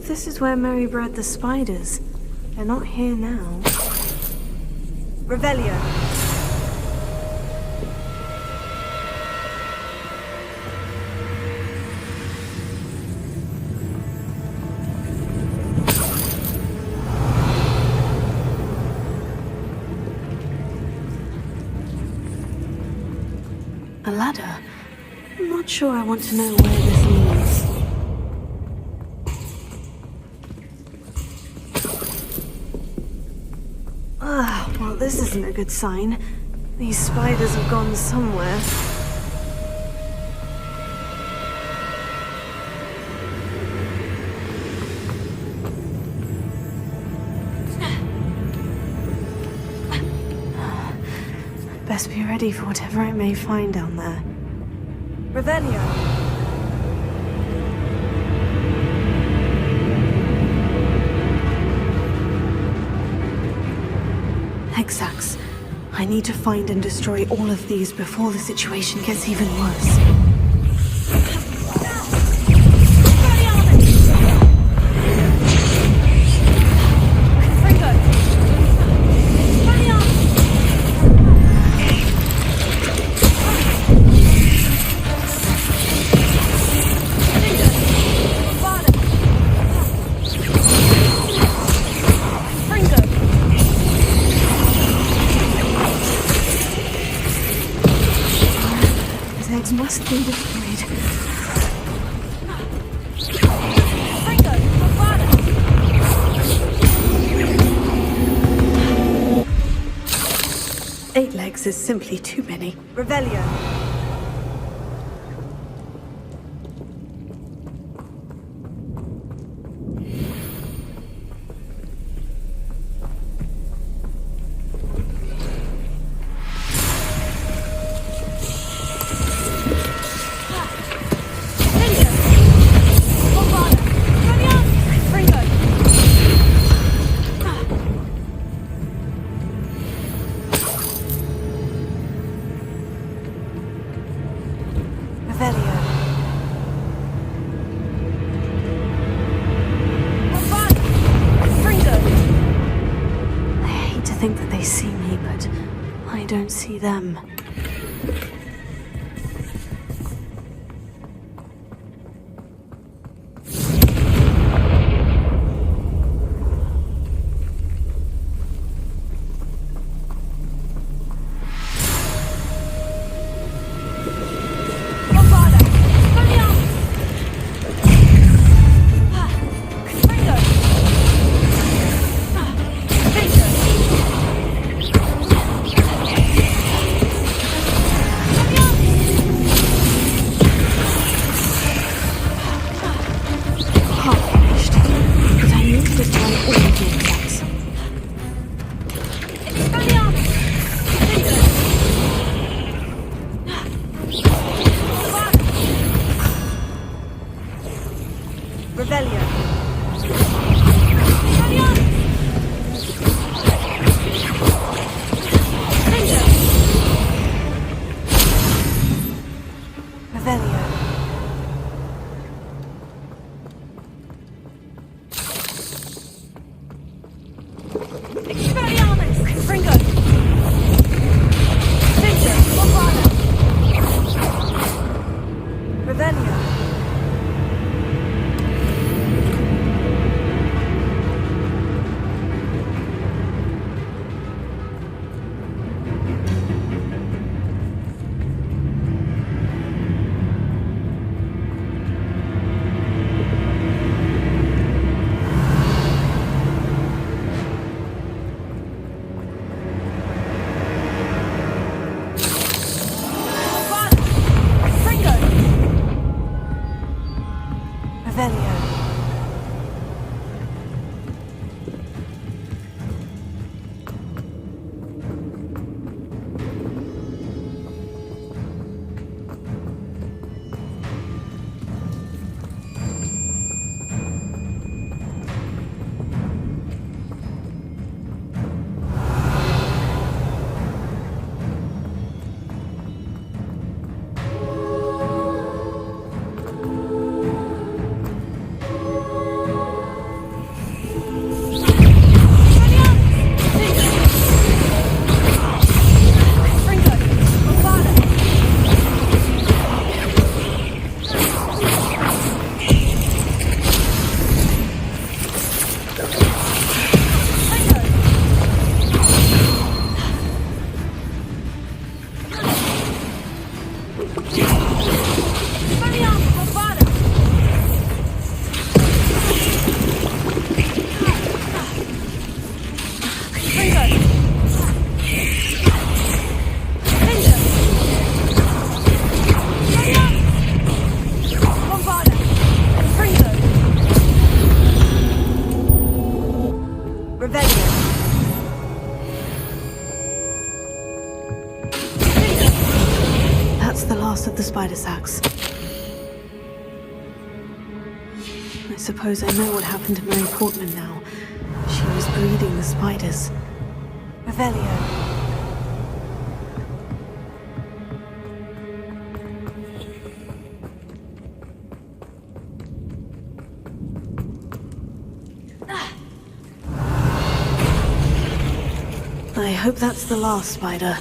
if this is where Mary bred the spiders. They're not here now. Revelio. A ladder? I'm not sure I want to know where this leads. Well, this isn't a good sign. These spiders have gone somewhere. Best be ready for whatever I may find down there. Revelio. Hexax. I need to find and destroy all of these before the situation gets even worse. Must be destroyed. 8 legs is simply too many. Revelio. Think that they see me, but I don't see them. suppose I know what happened to Mary Portman now. She was breeding the spiders. Revelio. I hope that's the last spider.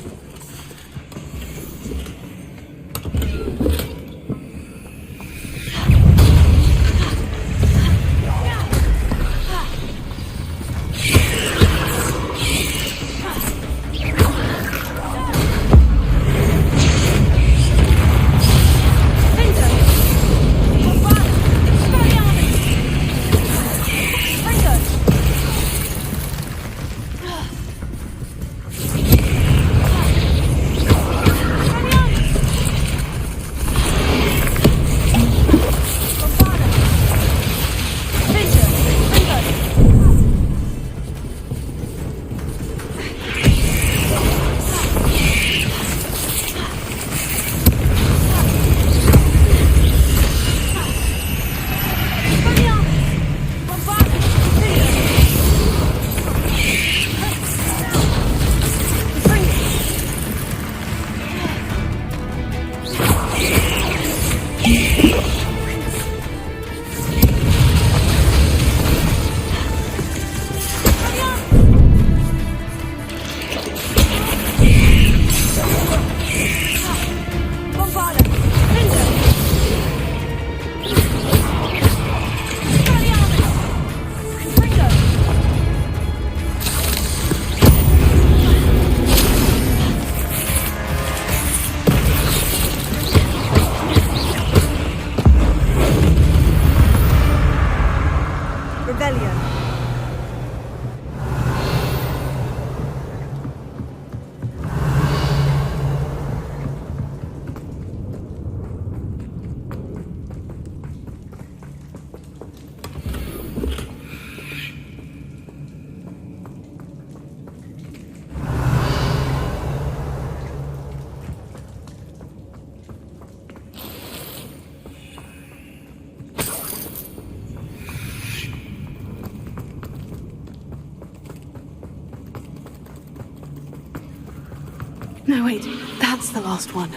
No, wait, that's the last one.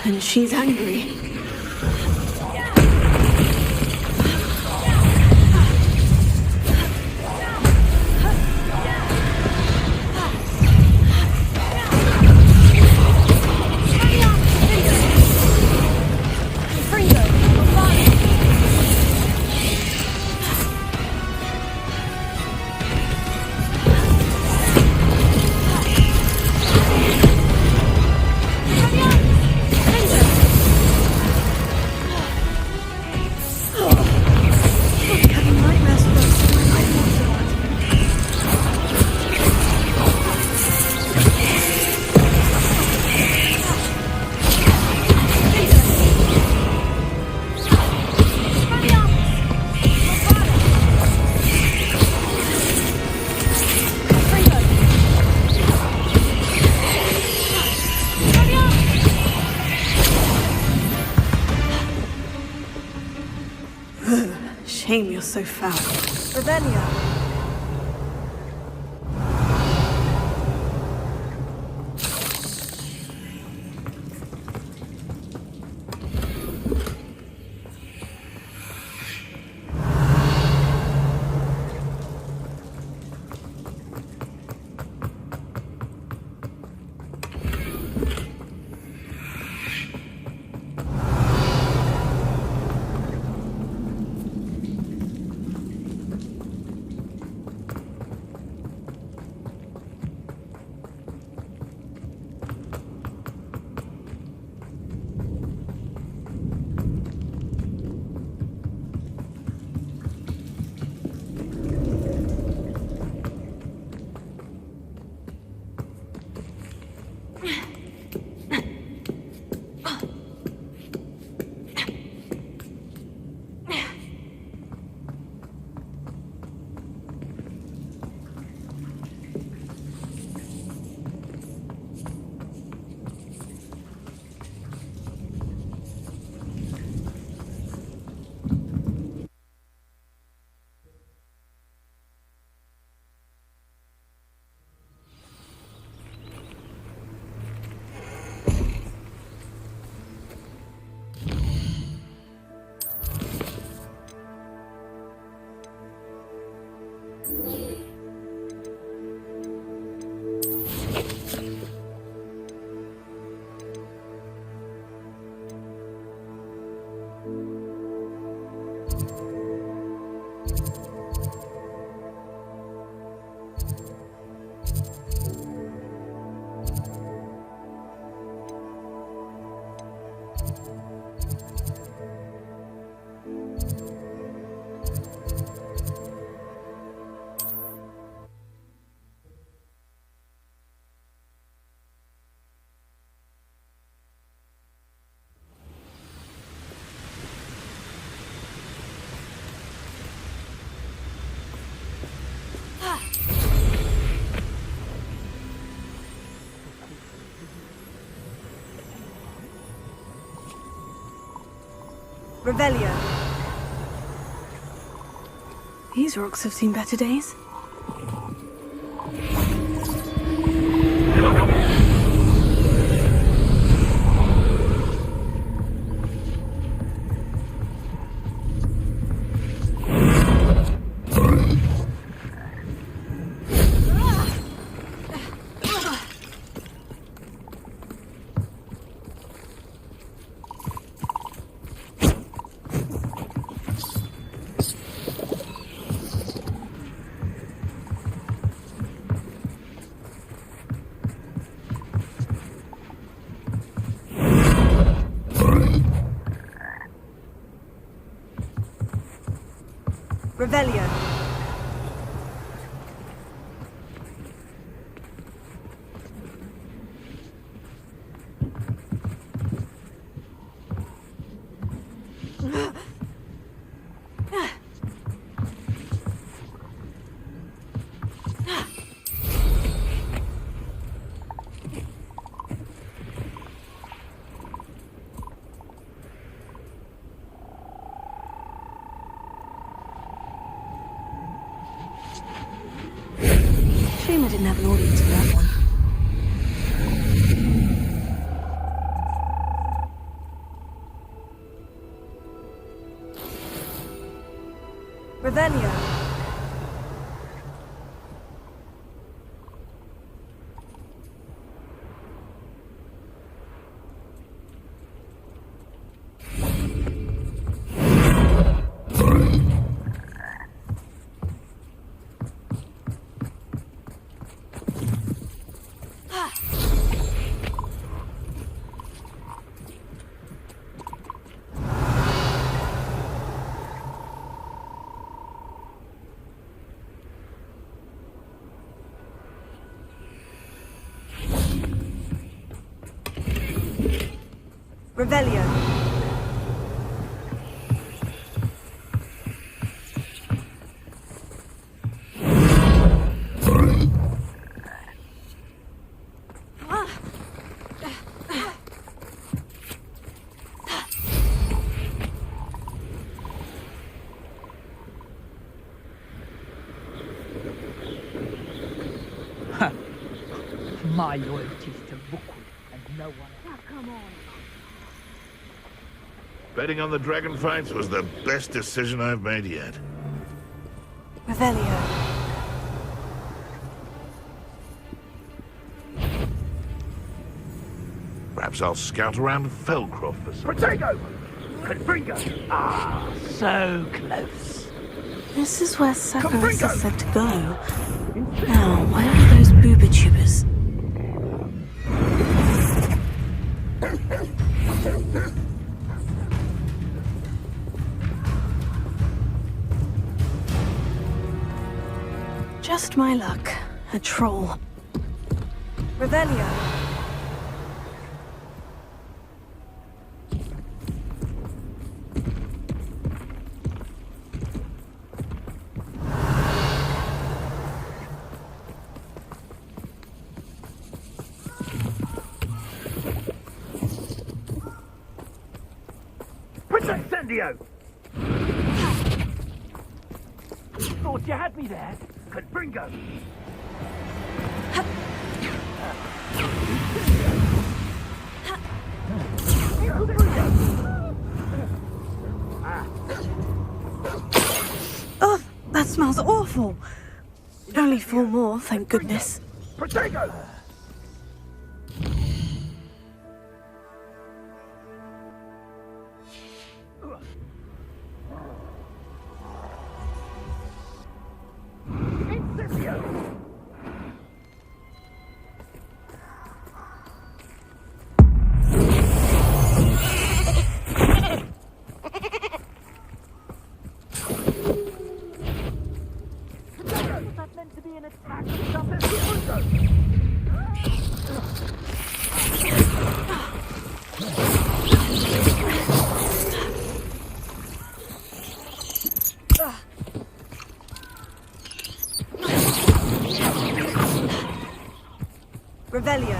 And she's angry. Shame you're so foul. Revelio. Revelio. These rocks have seen better days. Revelio. Shame I didn't have an audience for that one. Revelio. Revelio. My loyalty is to Rookwood and no one else. Come on. Betting on the dragon fights was the best decision I've made yet. Revelio. Perhaps I'll scout around Felcroft for some... Protego! Confringo! Ah, so close. This is where Cerberus Confringo! is said to go. Now, where are those booba tubers? Just my luck. A troll. Revelio. Incendio! Thought you had me there. Confringo! Oh, that smells awful. Only 4 more, thank goodness. Protego! Revelio.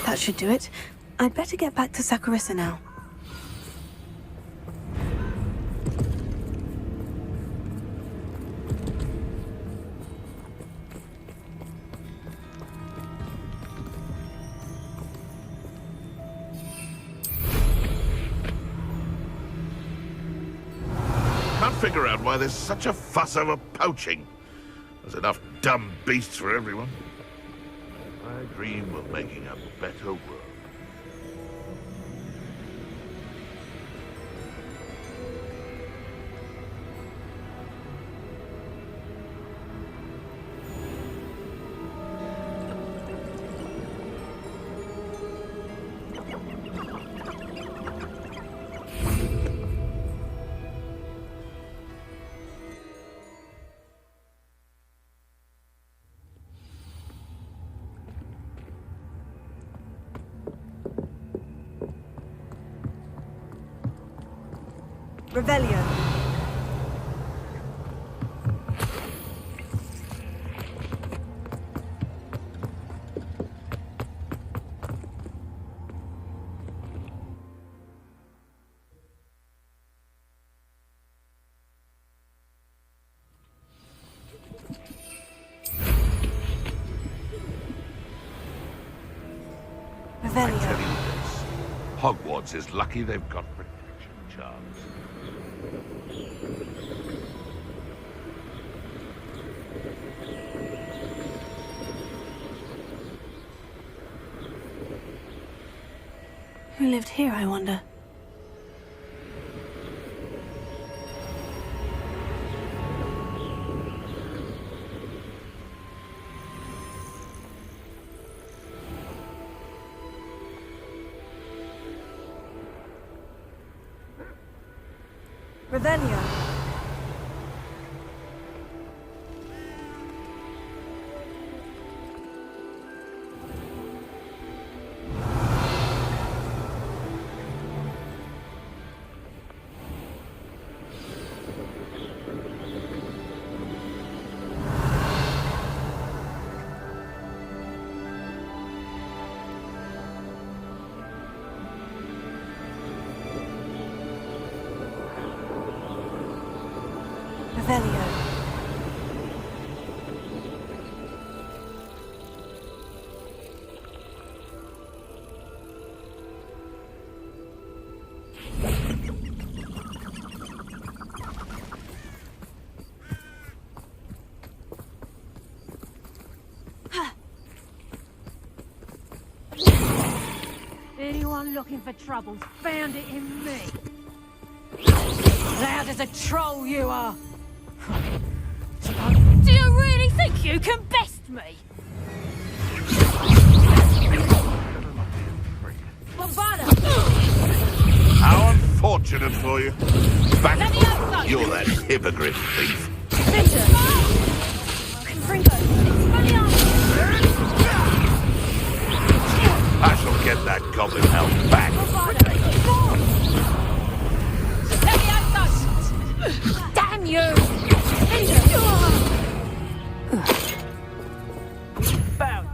That should do it. I'd better get back to Sakurissa now. Can't figure out why there's such a fuss over poaching. There's enough dumb beasts for everyone. I dream of making a better world. Revelio. I tell you this, Hogwarts is lucky they've got protection charms. Who lived here, I wonder? Revelio. Revelio. Anyone looking for troubles found it in me. Loud as a troll you are. Do you really think you can best me? Bombarda! How unfortunate for you. Back Let me outside. you're that hippogriff thief. Vincent! Confringo! I shall get that goblin help back. Let me outside! Damn you! Bound.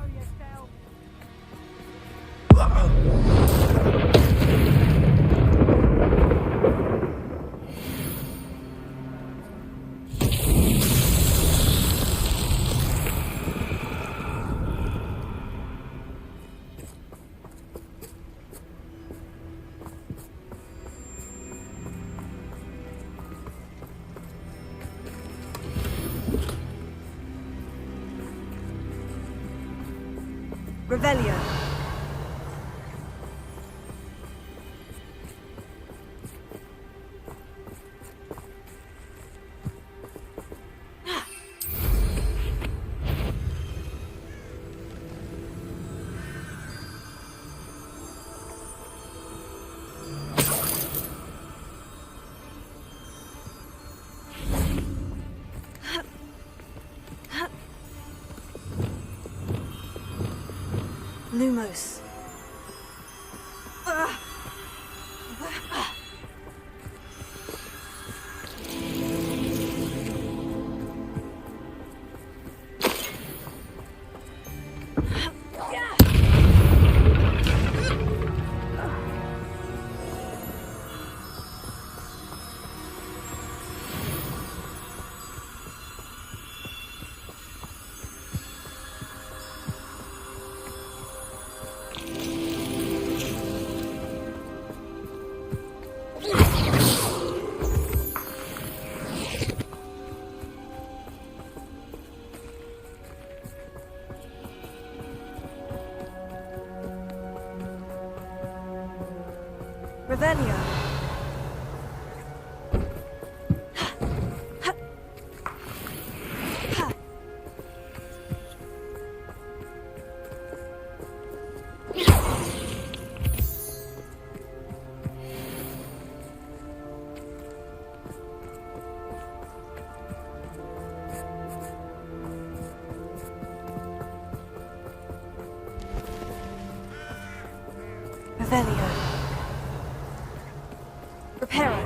Revelio. Lumos. Revelio. Revelio. Reparo.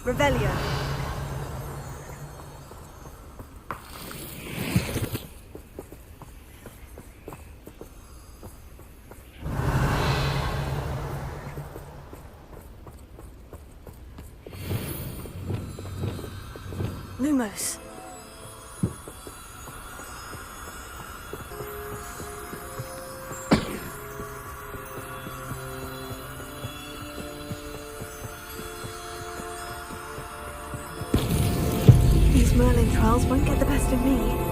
Revelio. Lumos. These Merlin trials won't get the best of me.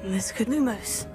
This could Lumos.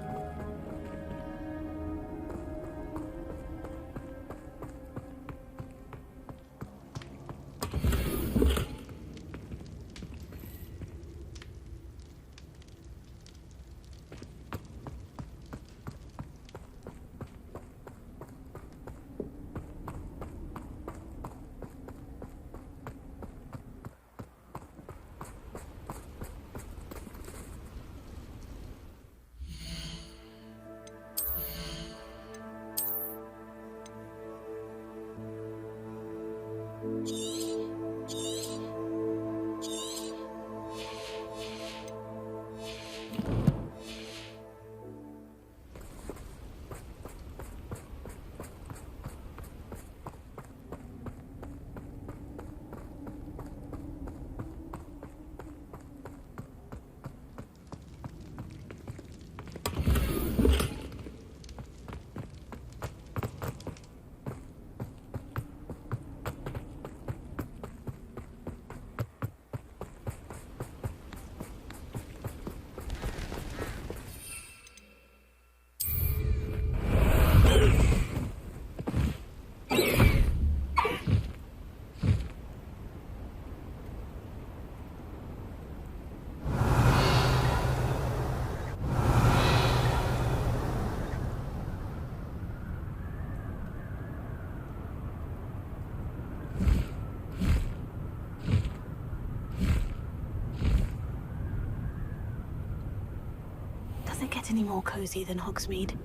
get any more cozy than Hogsmeade.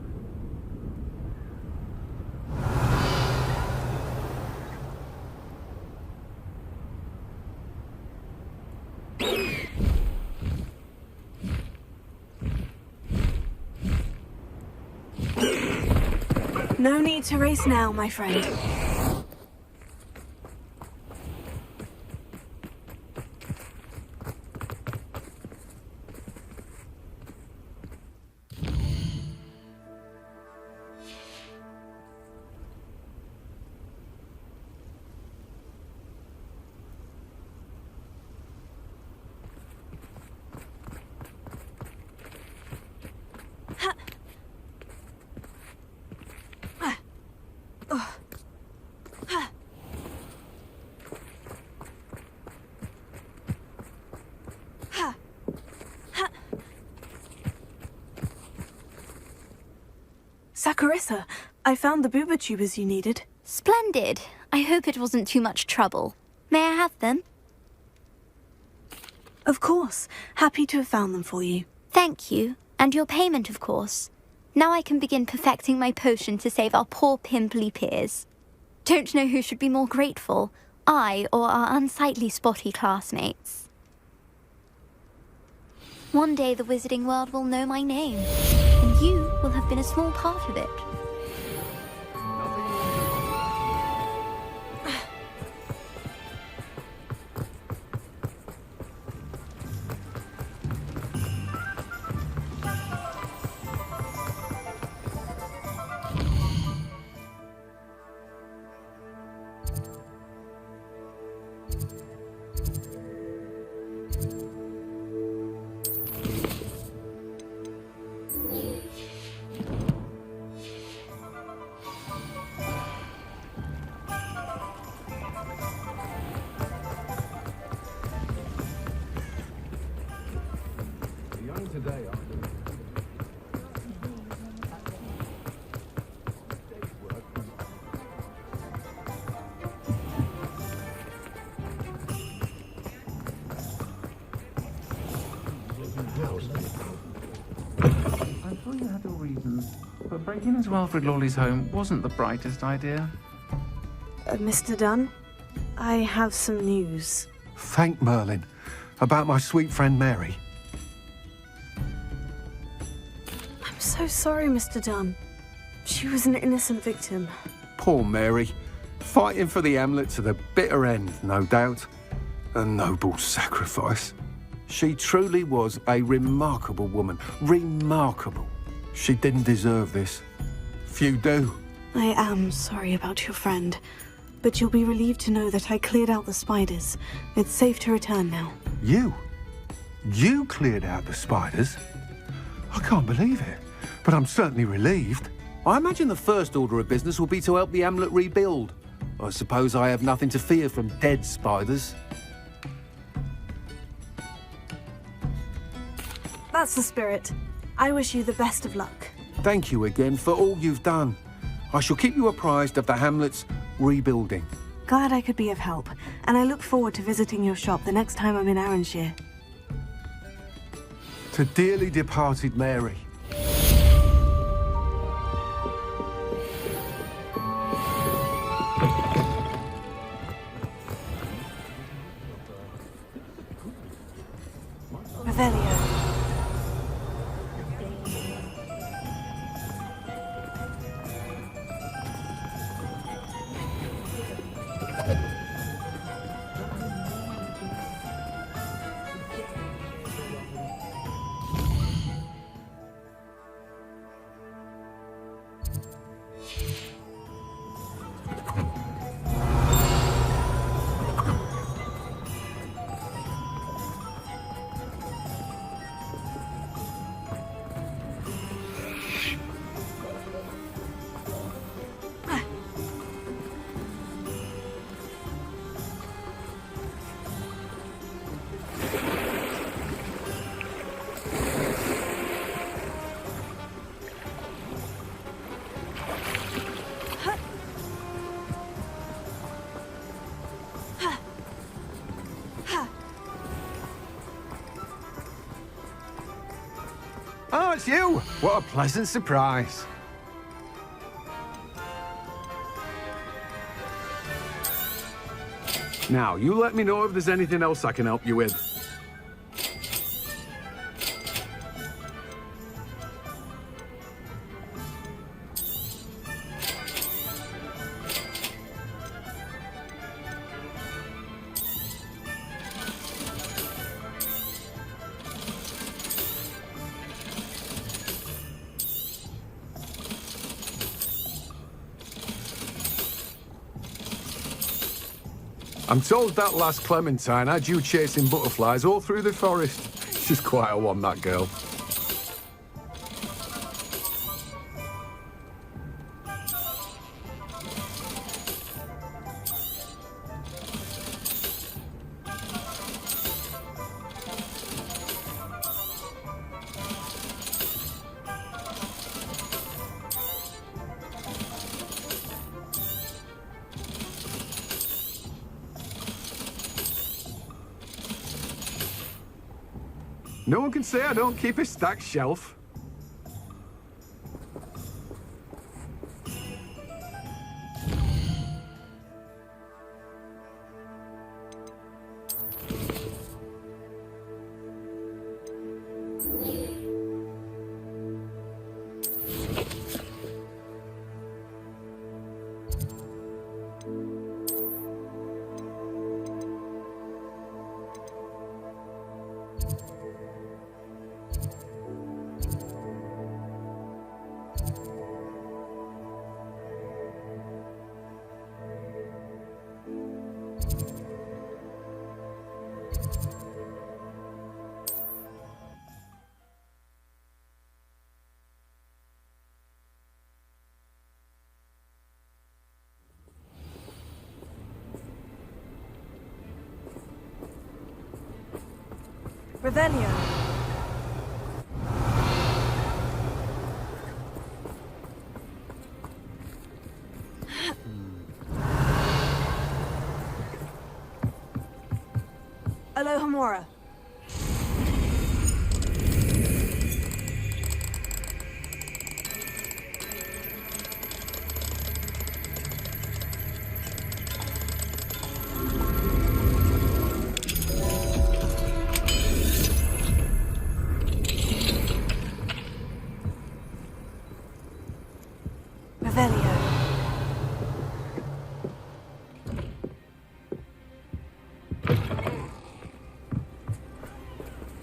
No need to race now, my friend. Saccharissa, I found the booba tubers you needed. Splendid. I hope it wasn't too much trouble. May I have them? Of course. Happy to have found them for you. Thank you. And your payment, of course. Now I can begin perfecting my potion to save our poor pimply peers. Don't know who should be more grateful, I or our unsightly spotty classmates. One day the wizarding world will know my name, and you will have been a small part of it. I'm sure you had your reasons, but breaking into Alfred Lawley's home wasn't the brightest idea. Mr. Dunn, I have some news. Thank Merlin. About my sweet friend Mary. I'm so sorry, Mr. Dunn. She was an innocent victim. Poor Mary. Fighting for the Hamlet to the bitter end, no doubt. A noble sacrifice. She truly was a remarkable woman. Remarkable. She didn't deserve this. Few do. I am sorry about your friend, but you'll be relieved to know that I cleared out the spiders. It's safe to return now. You? You cleared out the spiders? I can't believe it, but I'm certainly relieved. I imagine the first order of business will be to help the Hamlet rebuild. I suppose I have nothing to fear from dead spiders. That's the spirit. I wish you the best of luck. Thank you again for all you've done. I shall keep you apprised of the Hamlet's rebuilding. Glad I could be of help, and I look forward to visiting your shop the next time I'm in Arranshire. To dearly departed Mary. Revelio. Oh, it's you! What a pleasant surprise. Now, you let me know if there's anything else I can help you with. I'm told that last Clementine had you chasing butterflies all through the forest. She's quite a one, that girl. No one can say I don't keep a stacked shelf. Revelio. Alohomora. Revelio.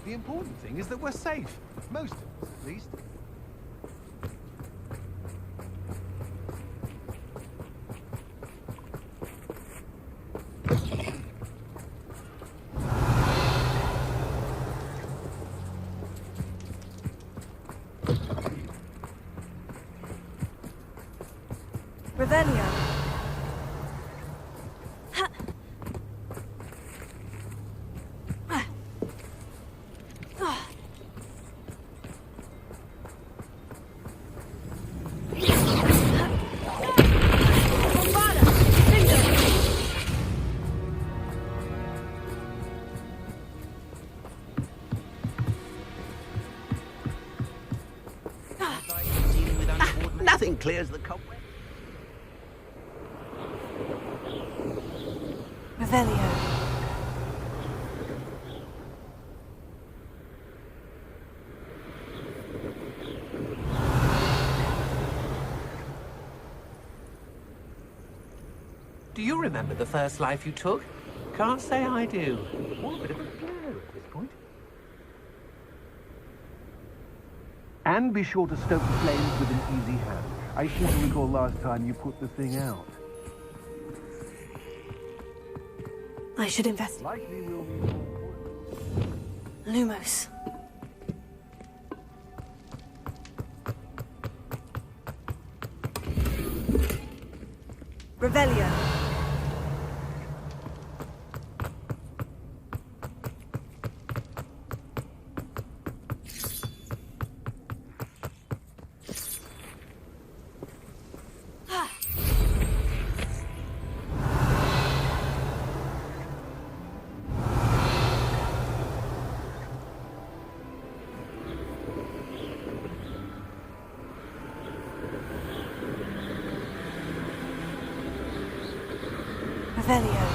The important thing is that we're safe. Most of us, at least. Revelio. Nothing clears the cobweb. Revelio. Do you remember the first life you took? Can't say I do. All a bit of a blur at this point. And be sure to stoke the flames with an easy hand. I seem to recall last time you put the thing out. I should invest. Likely will be Lumos. Revelio. Revelio.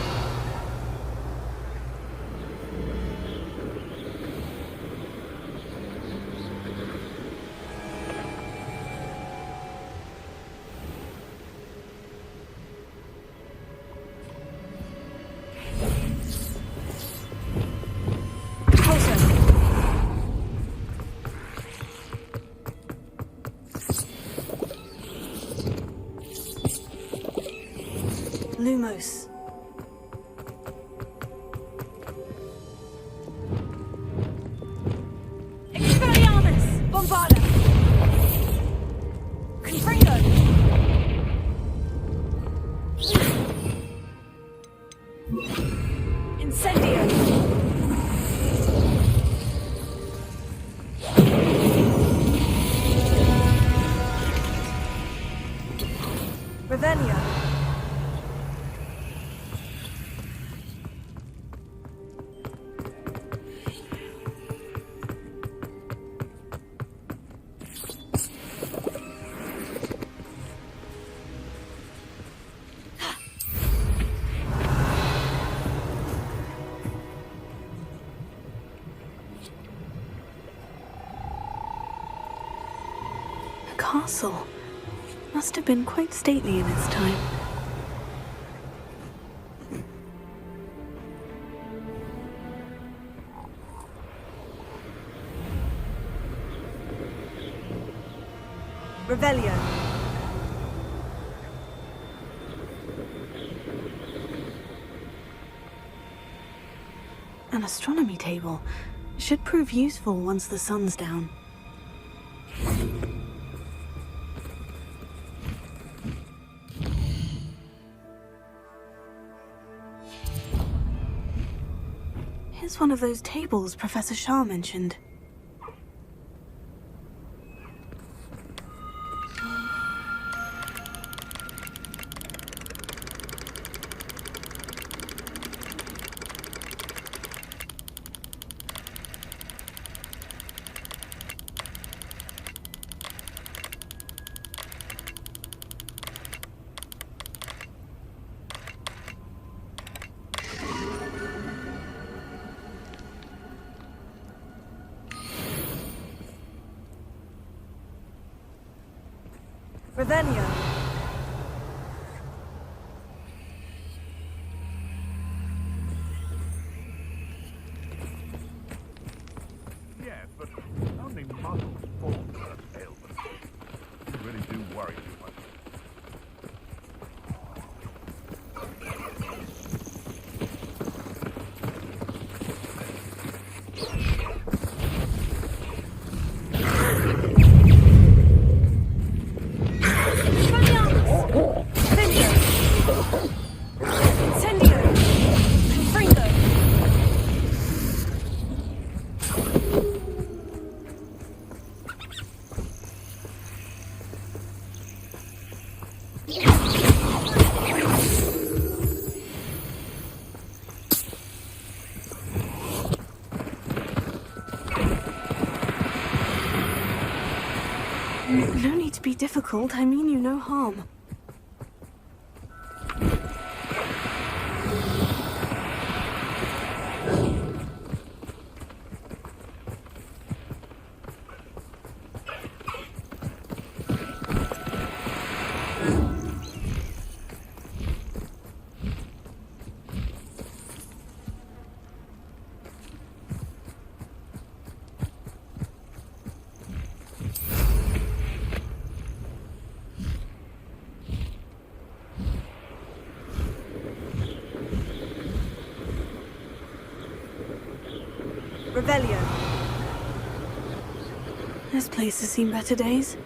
Lumos. Expelliarmus! Bombarda! Confringo! Incendio! Revelio. A castle. Must have been quite stately in its time. Revelio. An astronomy table. Should prove useful once the sun's down. Here's one of those tables Professor Shah mentioned. Revelio. Yeah, but only muddled forms are ailments. You really do worry too much. Incendio! Confringo! No need to be difficult, I mean you no harm. Revelio. This place has seen better days.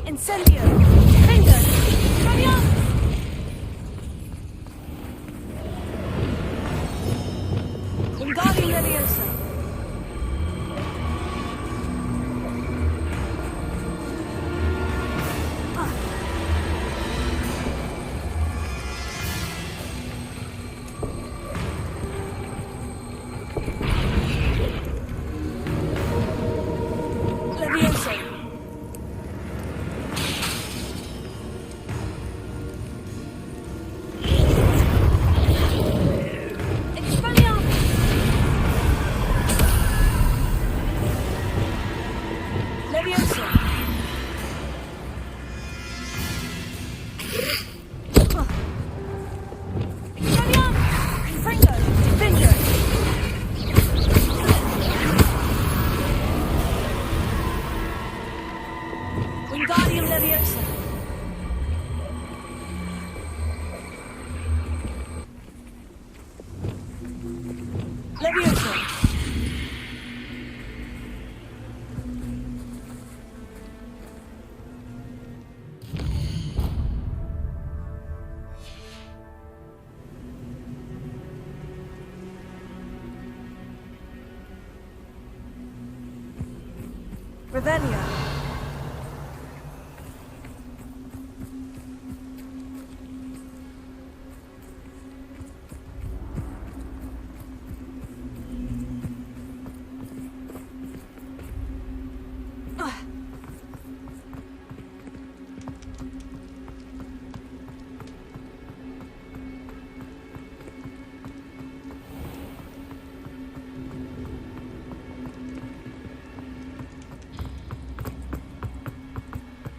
Incendio! Finger! Expelliarmus! Leviosa! Ravenia!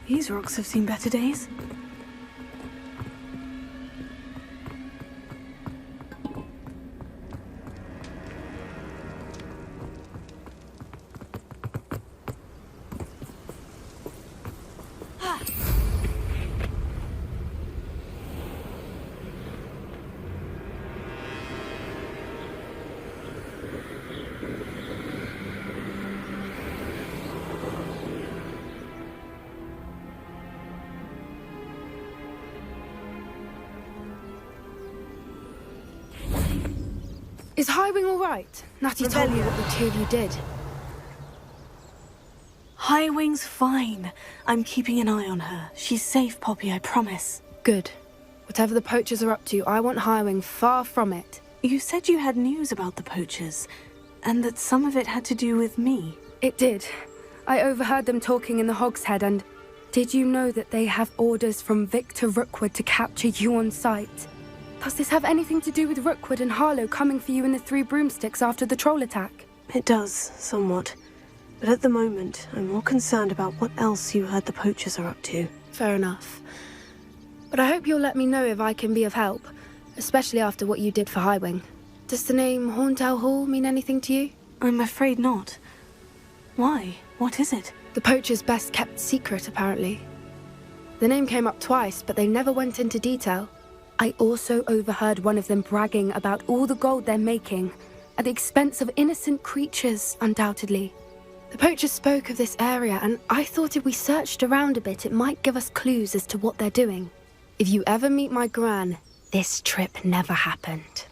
These rocks have seen better days. Is Highwing all right? Natty told me what the two of you did. Highwing's fine. I'm keeping an eye on her. She's safe, Poppy, I promise. Good. Whatever the poachers are up to, I want Highwing far from it. You said you had news about the poachers, and that some of it had to do with me. It did. I overheard them talking in the Hogshead, and did you know that they have orders from Victor Rookwood to capture you on sight? Does this have anything to do with Rookwood and Harlow coming for you in the Three Broomsticks after the troll attack? It does, somewhat. But at the moment, I'm more concerned about what else you heard the poachers are up to. Fair enough. But I hope you'll let me know if I can be of help, especially after what you did for Highwing. Does the name Horntail Hall mean anything to you? I'm afraid not. Why? What is it? The poachers' best kept secret, apparently. The name came up twice, but they never went into detail. I also overheard one of them bragging about all the gold they're making, at the expense of innocent creatures, undoubtedly. The poachers spoke of this area, and I thought if we searched around a bit, it might give us clues as to what they're doing. If you ever meet my gran, this trip never happened.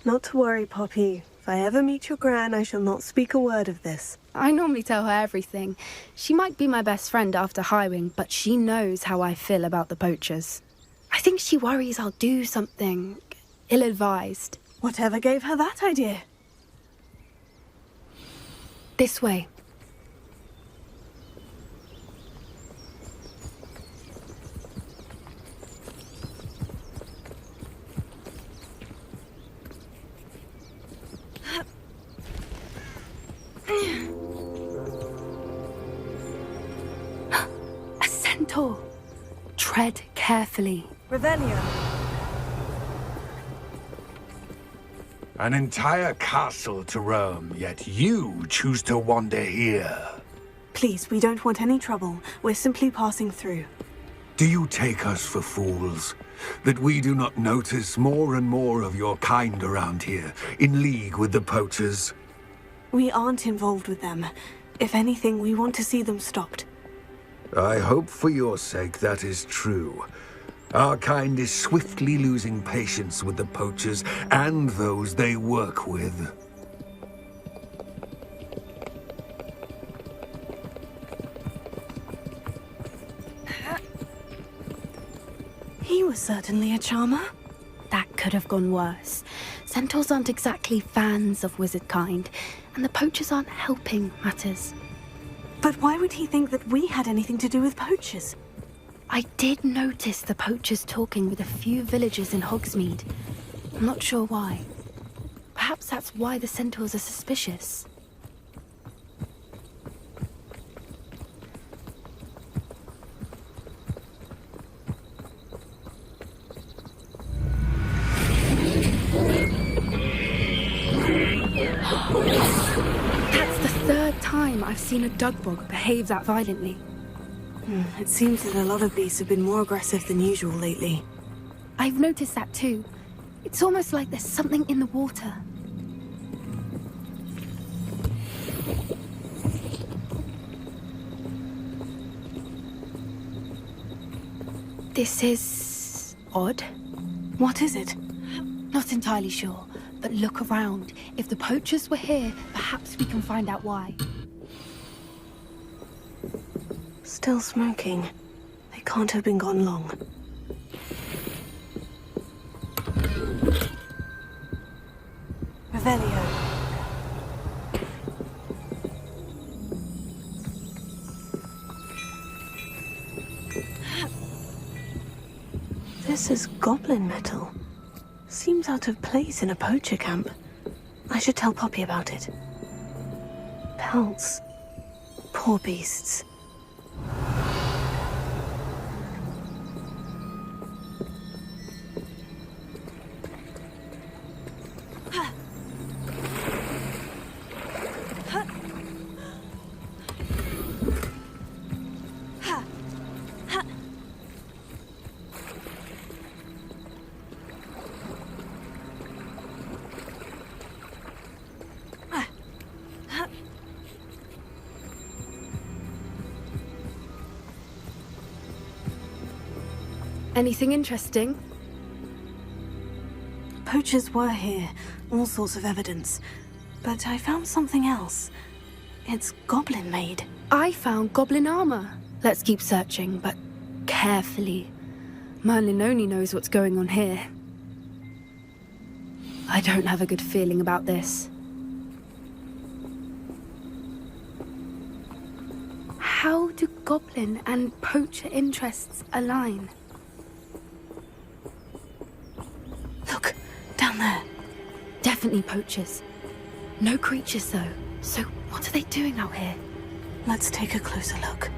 Not to worry, Poppy. If I ever meet your gran, I shall not speak a word of this. I normally tell her everything. She might be my best friend after Highwing, but she knows how I feel about the poachers. I think she worries I'll do something ill-advised. Whatever gave her that idea? This way. A centaur. Tread carefully. Ravenia! An entire castle to roam, yet you choose to wander here. Please, we don't want any trouble. We're simply passing through. Do you take us for fools? That we do not notice more and more of your kind around here, in league with the poachers? We aren't involved with them. If anything, we want to see them stopped. I hope for your sake that is true. Our kind is swiftly losing patience with the poachers and those they work with. He was certainly a charmer. That could have gone worse. Centaurs aren't exactly fans of wizard kind, and the poachers aren't helping matters. But why would he think that we had anything to do with poachers? I did notice the poachers talking with a few villagers in Hogsmeade. I'm not sure why. Perhaps that's why the centaurs are suspicious. That's the third time I've seen a dugbog behave that violently. It seems that a lot of beasts have been more aggressive than usual lately. I've noticed that too. It's almost like there's something in the water. This is odd. What is it? Not entirely sure, but look around. If the poachers were here, perhaps we can find out why. Still smoking. They can't have been gone long. Revelio. This is goblin metal. Seems out of place in a poacher camp. I should tell Poppy about it. Pelts. Poor beasts. Anything interesting? Poachers were here, all sorts of evidence. But I found something else. It's goblin-made. I found goblin armor. Let's keep searching, but carefully. Merlin only knows what's going on here. I don't have a good feeling about this. How do goblin and poacher interests align? Look, down there. Definitely poachers. No creatures, though. So what are they doing out here? Let's take a closer look.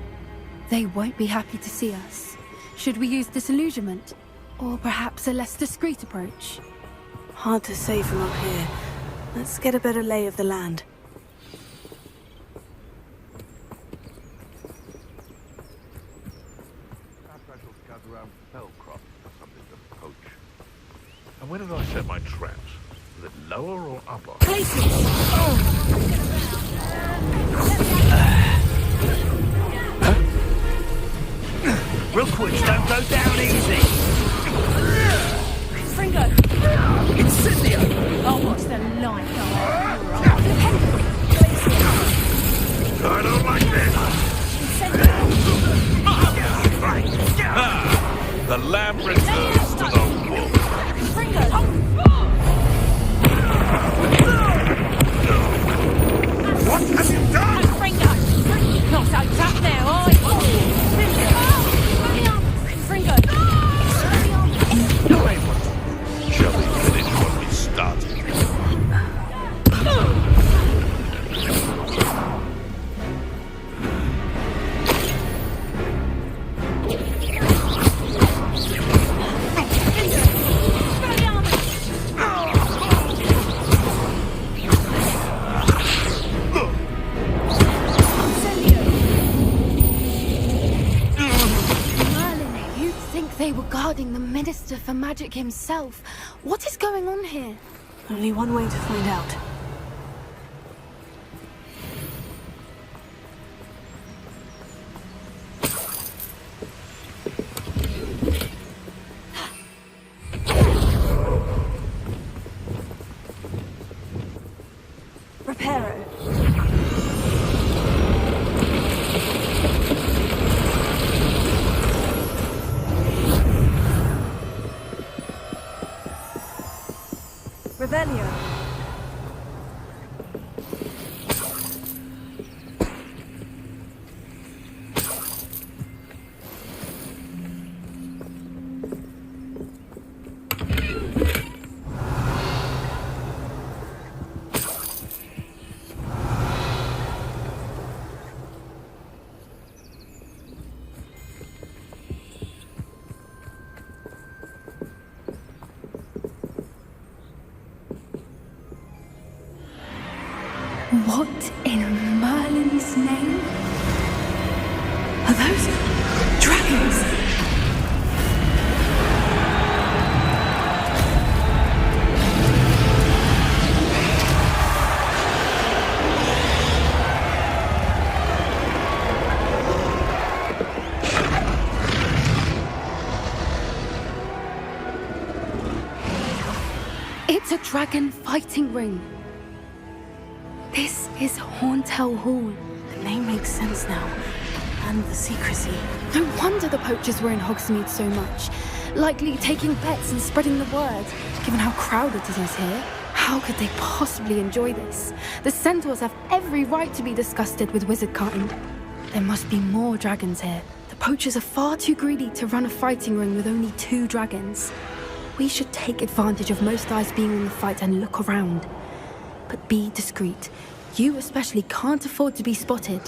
They won't be happy to see us. Should we use disillusionment? Or perhaps a less discreet approach? Hard to say from up here. Let's get a better lay of the land. And where did I set my traps? Was it lower or upper? Real quick, don't go down easy. Fringo! Incendio! I'll watch the light go out. I don't like this! The lamb returns to the wolf. What have you done? Fringo! Not so tough now, are you? Fringo! Shall we finish what we started? They were guarding the Minister for Magic himself. What is going on here? Only one way to find out. Reparo. Revelio. What in Merlin's name? Are those dragons? It's a dragon fighting ring. This is Hauntel Hall. The name makes sense now. And the secrecy. No wonder the poachers were in Hogsmeade so much. Likely taking bets and spreading the word. Given how crowded it is here, how could they possibly enjoy this? The centaurs have every right to be disgusted with wizard cutting. There must be more dragons here. The poachers are far too greedy to run a fighting ring with only 2 dragons. We should take advantage of most eyes being on the fight and look around. But be discreet. You especially can't afford to be spotted.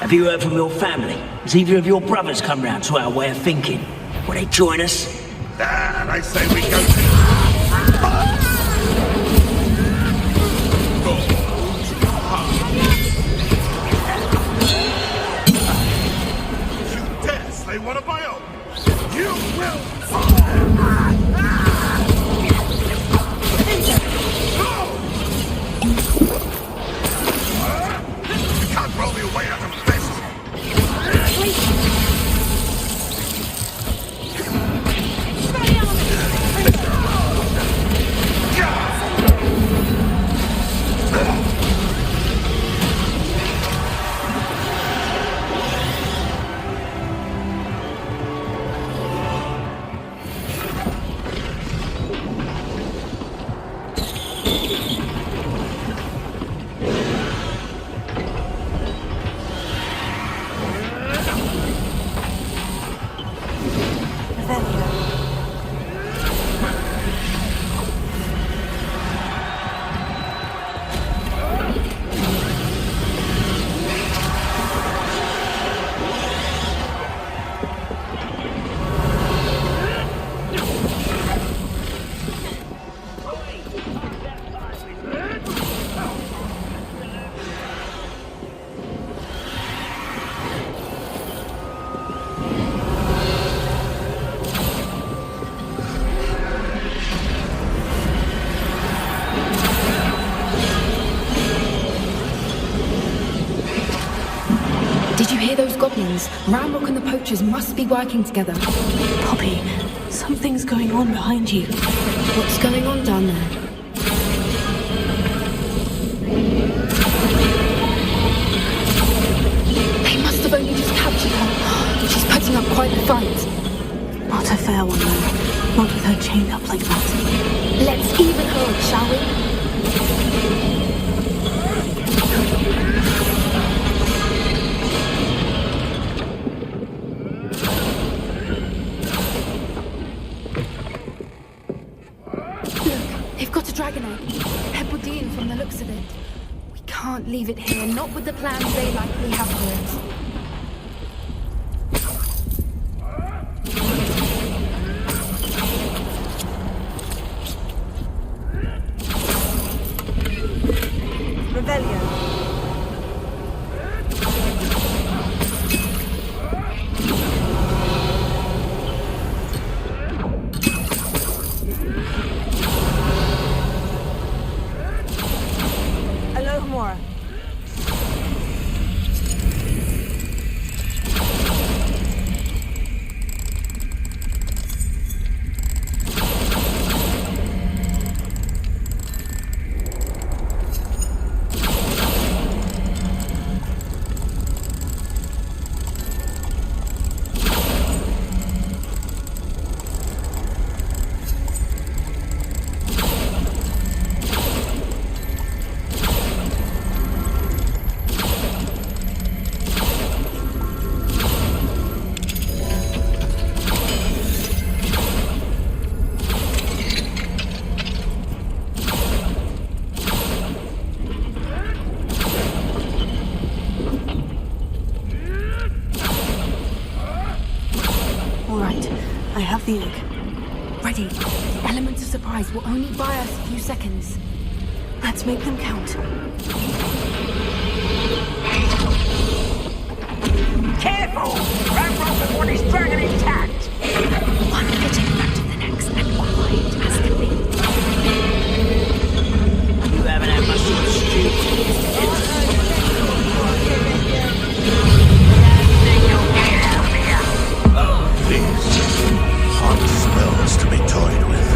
Have you heard from your family? Has either of your brothers come round to our way of thinking? Will they join us? Ah, I say we go to... You dare slay one of my own? You will You can't roll me away out of this! Did you hear those goblins? Ramrock and the poachers must be working together. Poppy, something's going on behind you. What's going on down there? They must have only just captured her. She's putting up quite a fight. Not a fair one, though. Not with her chained up like that. Let's even her up, shall we? Dragon egg. Hebridean from the looks of it. We can't leave it here, not with the plans they likely have for it. The egg. Ready. The element of surprise will only buy us a few seconds. Let's make them count. Careful! Grab rope with one is dragon intact! One fitting front of the next and quiet as can be. You haven't had much of a stew. These hot smells to be toyed with.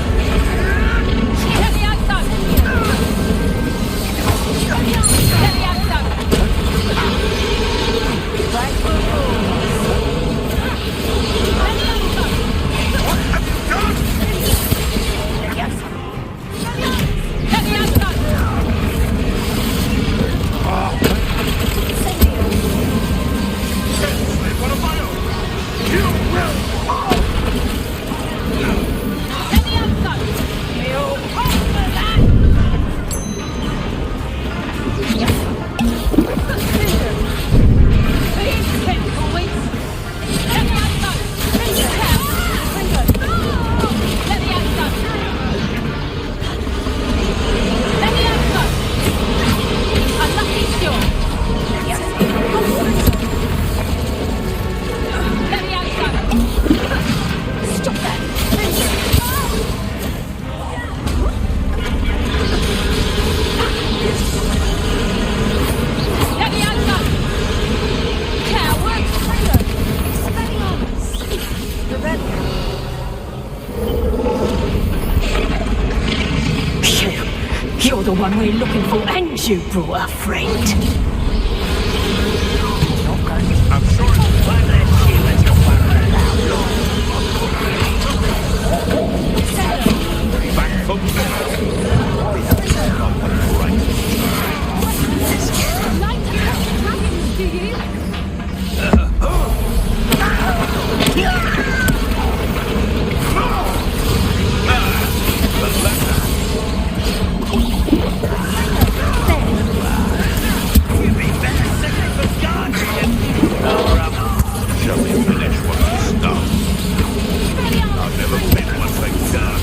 You're the one we're looking for, and you brought a friend. I'm sure it's fine that you let your fire allowed. Back from Shall we finish what we start? I've never been one like that.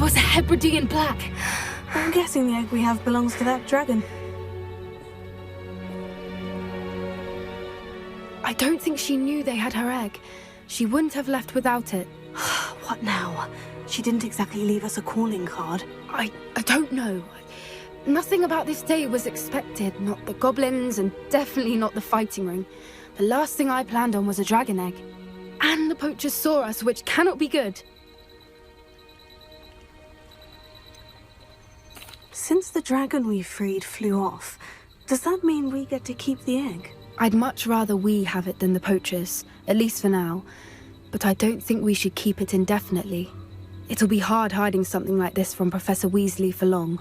was a Hebridean black. I'm guessing the egg we have belongs to that dragon. I don't think she knew they had her egg. She wouldn't have left without it. What now? She didn't exactly leave us a calling card. I don't know. Nothing about this day was expected. Not the goblins, and definitely not the fighting ring. The last thing I planned on was a dragon egg. And the poachers saw us, which cannot be good. Since the dragon we freed flew off, does that mean we get to keep the egg? I'd much rather we have it than the poachers, at least for now. But I don't think we should keep it indefinitely. It'll be hard hiding something like this from Professor Weasley for long.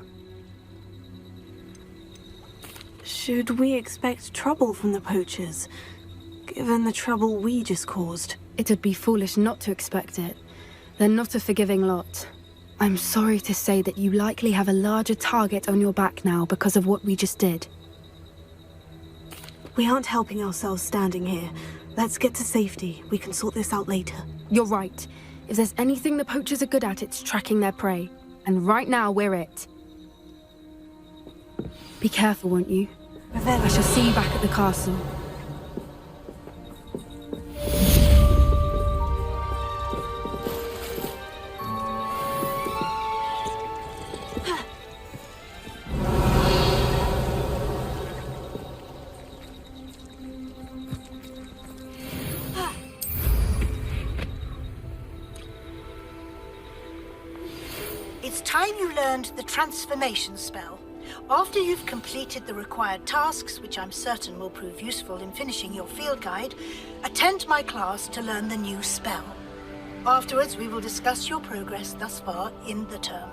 Should we expect trouble from the poachers, given the trouble we just caused? It'd be foolish not to expect it. They're not a forgiving lot. I'm sorry to say that you likely have a larger target on your back now because of what we just did. We aren't helping ourselves standing here. Let's get to safety. We can sort this out later. You're right. If there's anything the poachers are good at, it's tracking their prey. And right now, we're it. Be careful, won't you? I shall see you back at the castle. It's time you learned the transformation spell. After you've completed the required tasks, which I'm certain will prove useful in finishing your field guide, attend my class to learn the new spell. Afterwards, we will discuss your progress thus far in the term.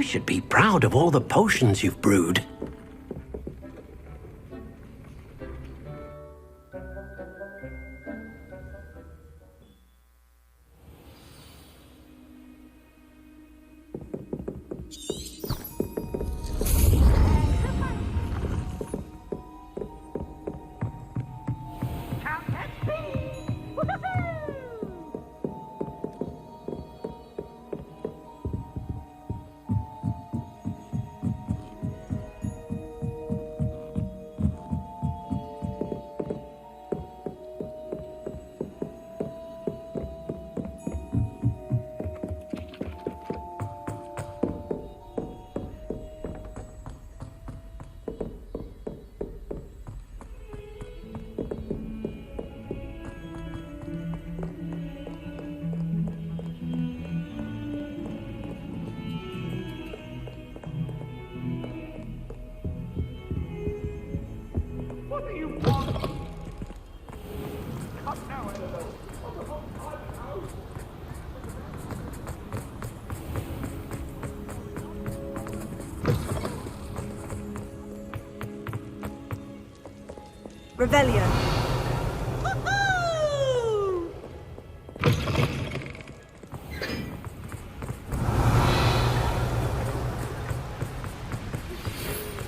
should be proud of all the potions you've brewed. Revelio.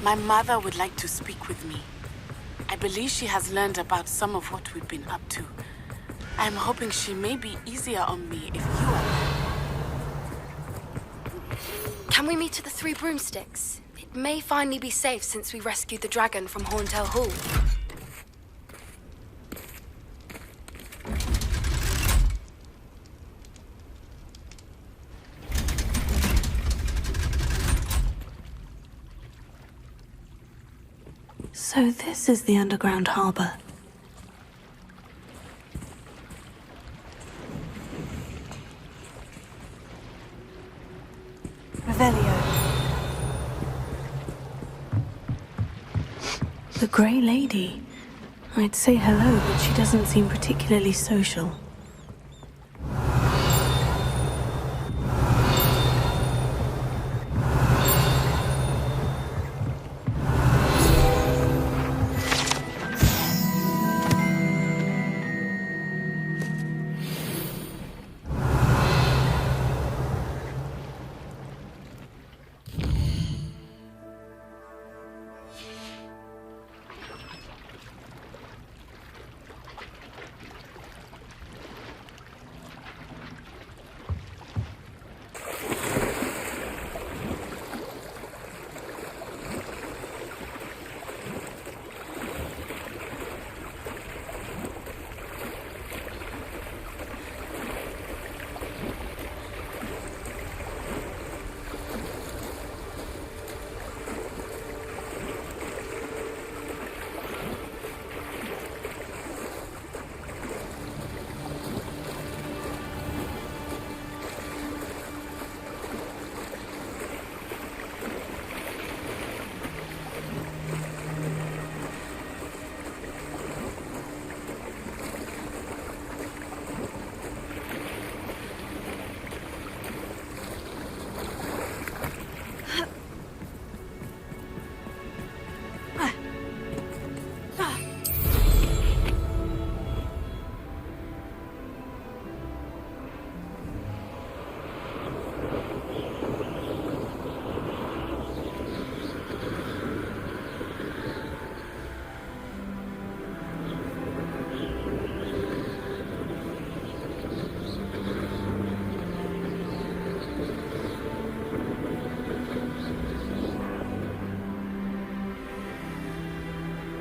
My mother would like to speak with me. I believe she has learned about some of what we've been up to. I'm hoping she may be easier on me if you are there. Can we meet at the Three Broomsticks? It may finally be safe since we rescued the dragon from Horntail Hall. So this is the underground harbor. Revelio. The Grey Lady. I'd say hello, but she doesn't seem particularly social.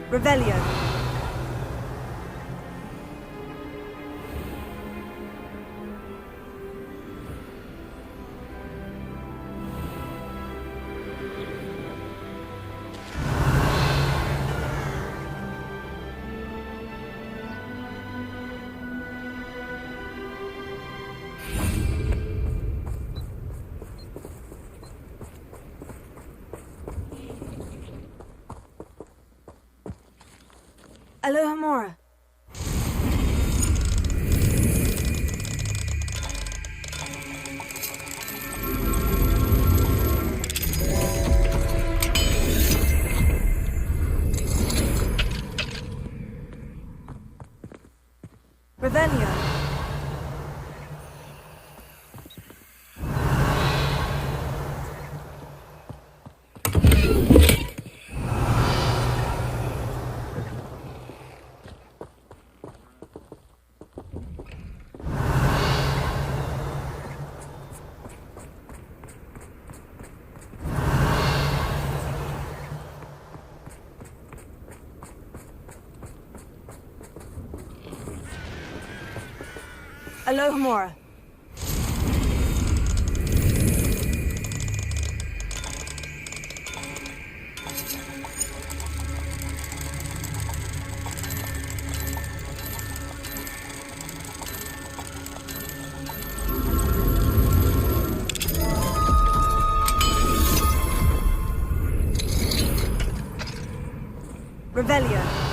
Revelio. Alohomora. Revelio. Alohomora. Revelio.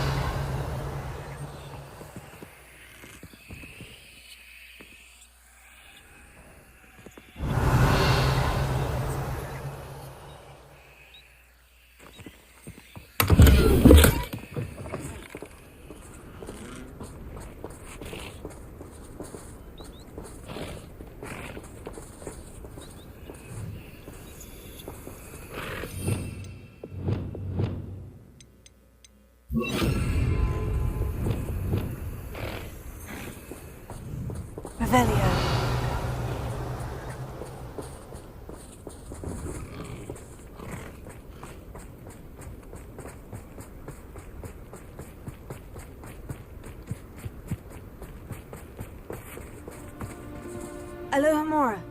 Revelio. Alohomora.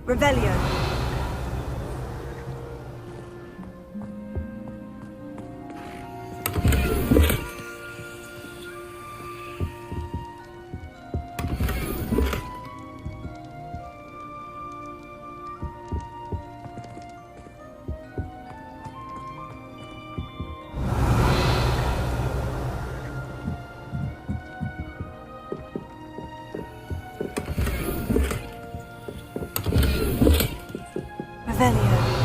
Revelio. Revelio.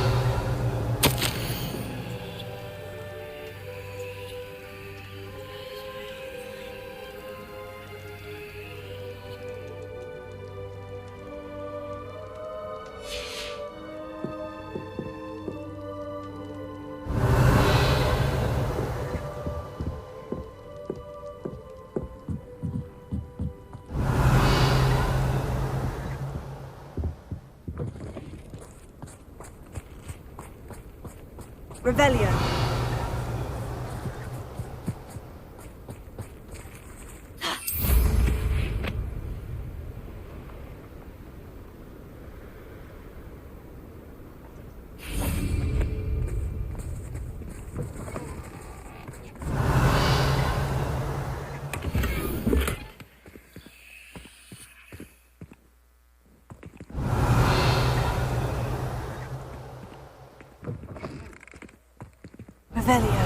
Revelio. Revelio.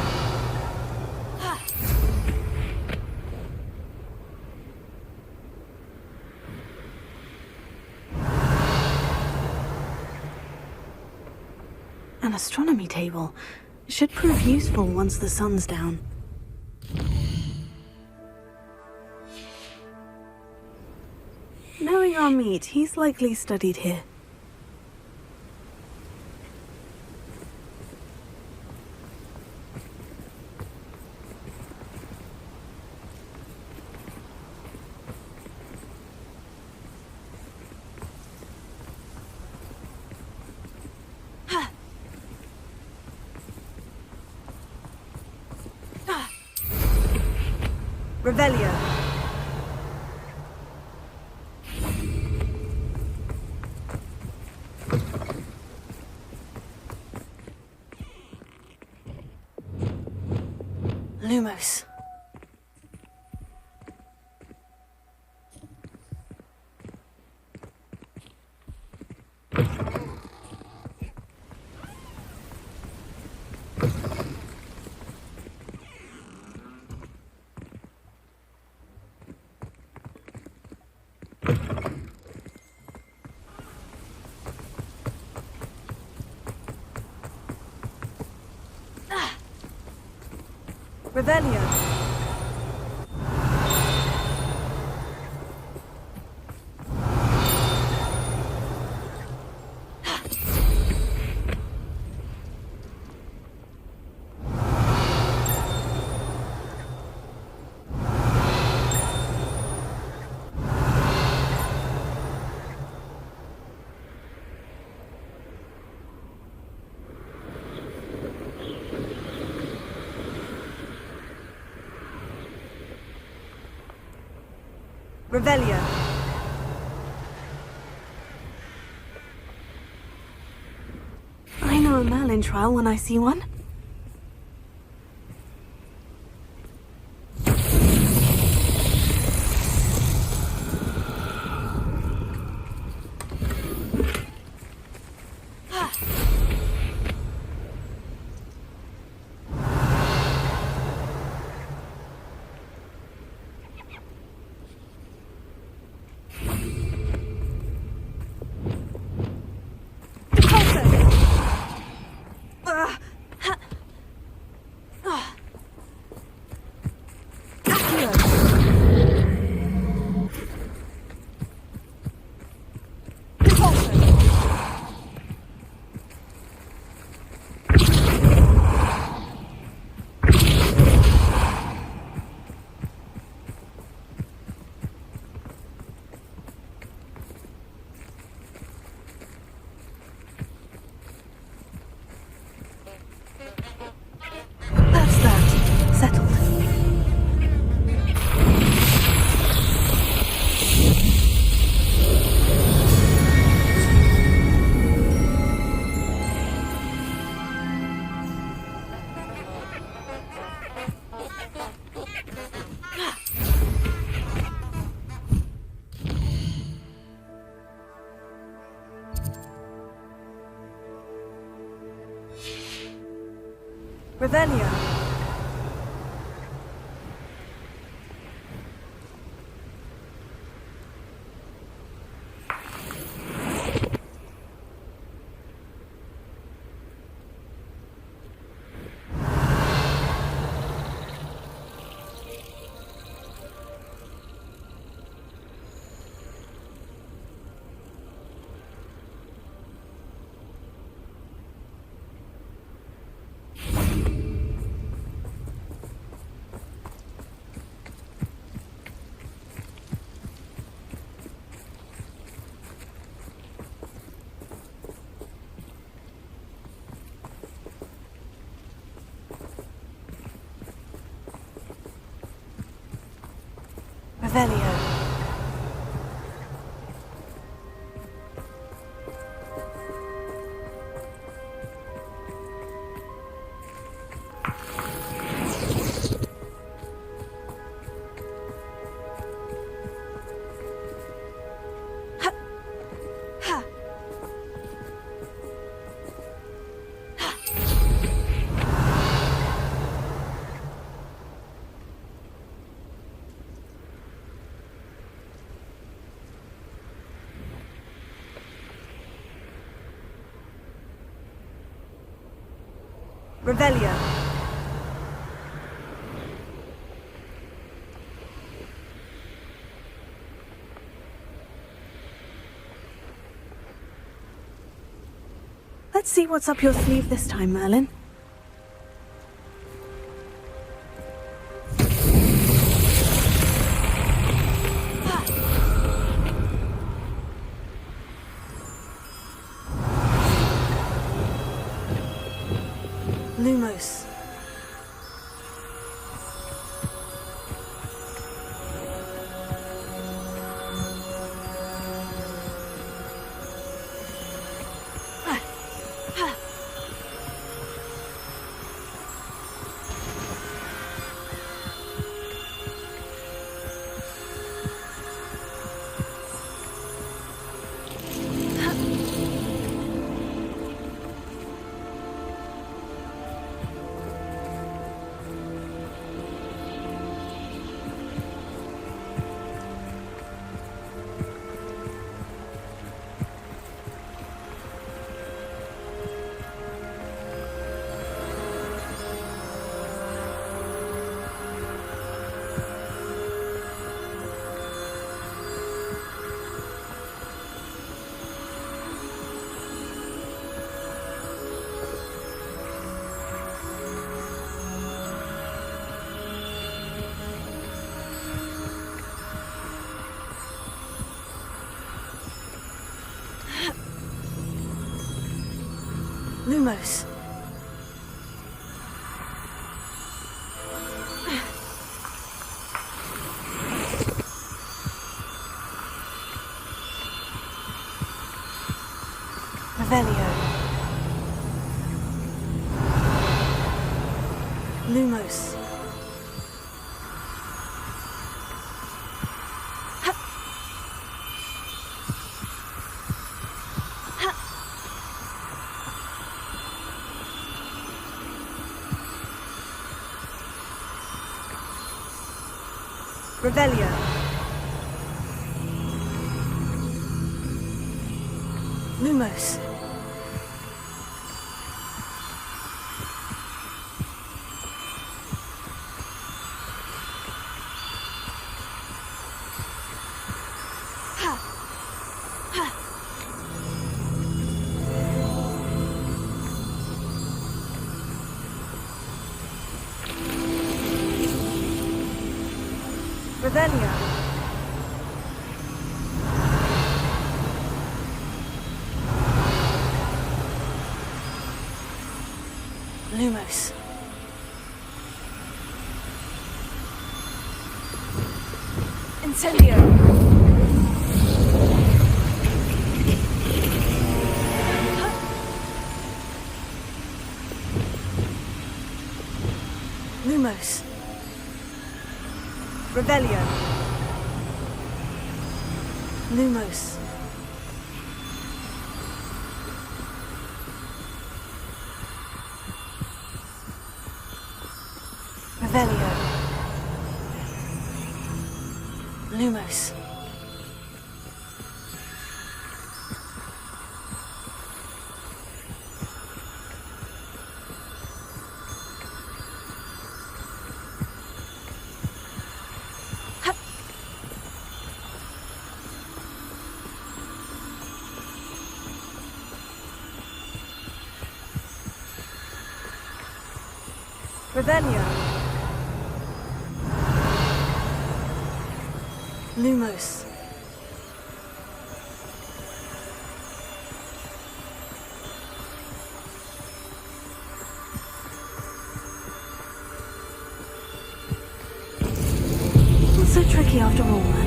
An astronomy table. Should prove useful once the sun's down. Knowing our meat, he's likely studied here. Revelio. Lumos. Revelio. Revelio. I know a Merlin trial when I see one. Revelio. Revelio. Revelio. Let's see what's up your sleeve this time, Merlin. Lumos. Lumos. Revelio. Lumos. Revelio. Lumos. Revelio. Lumos. Incendio. Lumos. Revelio. Lumos. Revelio. Lumos. Revelio. Lumos. Not so tricky after all, man.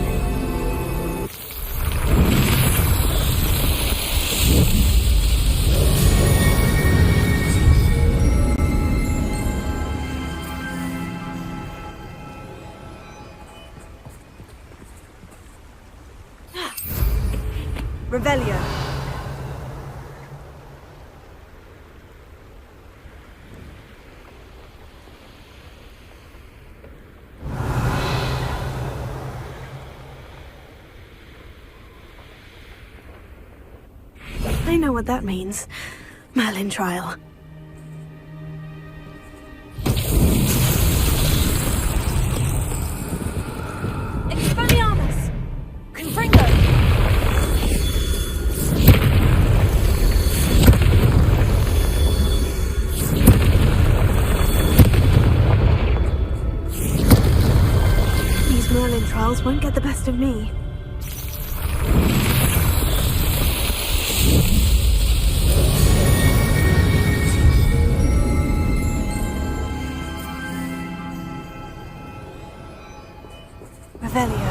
Revelio. I know what that means. Merlin trial. Expelliarmus! Confringo! Merlin trials won't get the best of me. Revelio.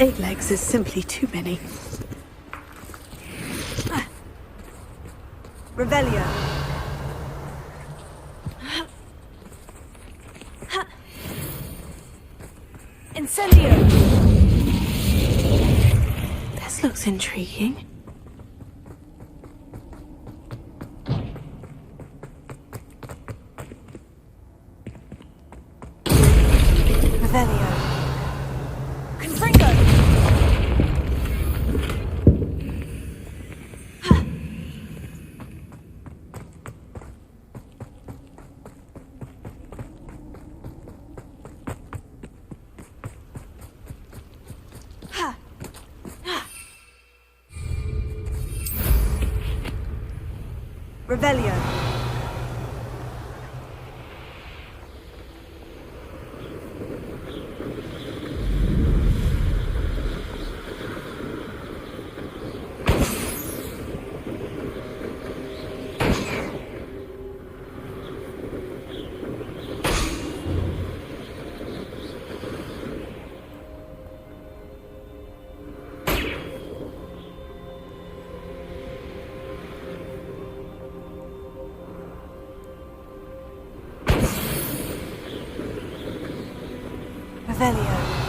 Eight legs is simply too many. Revelio. Incendio! This looks intriguing. Revelio. Confringo! Revelio. Revelio.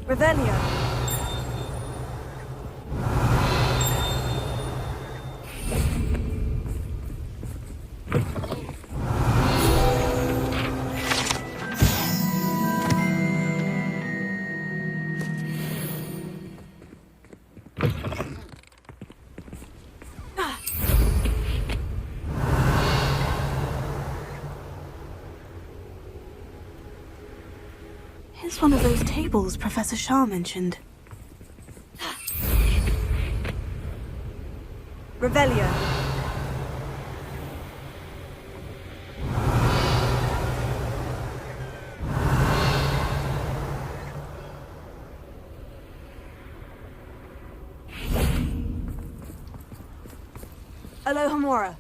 Revelio. Here's one of those tables Professor Shah mentioned. Revelio. Alohomora.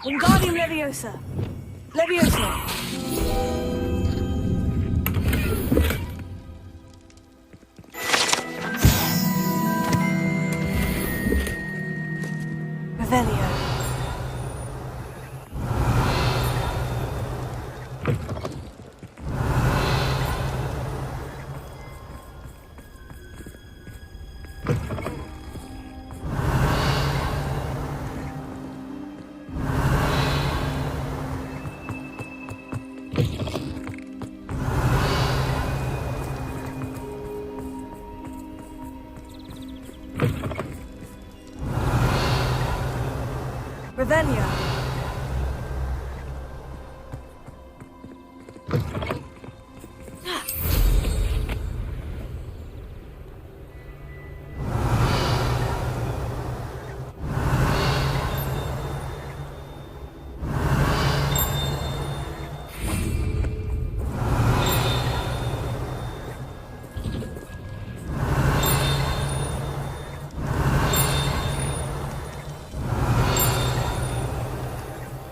Wingardium Leviosa! Leviosa! Revelio. Revelio.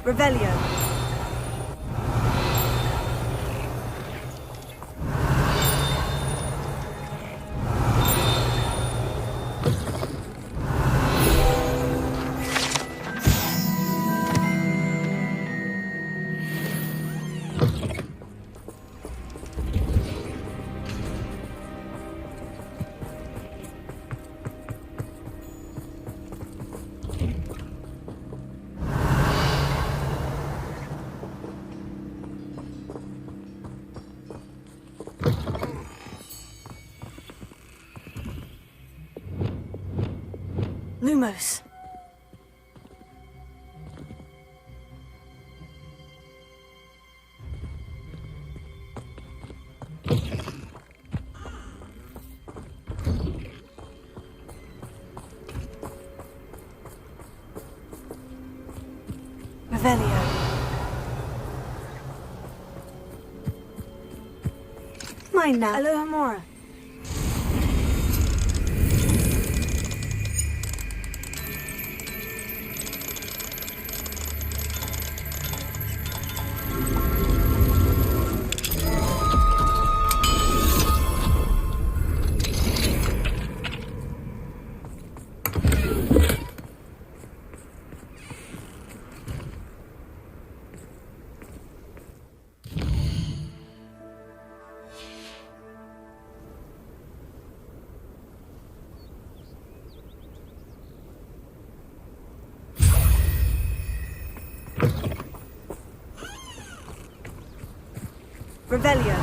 Revelio. Lumos. Revelio. Mine now. Alohomora. Revelio.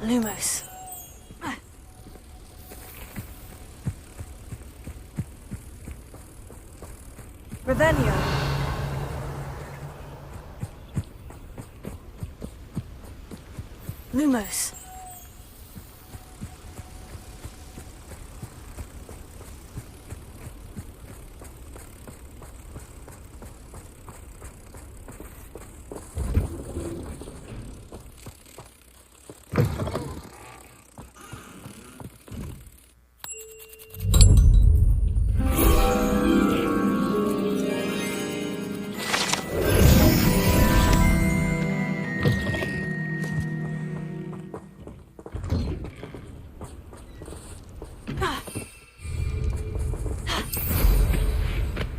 Lumos. Revelio. Lumos.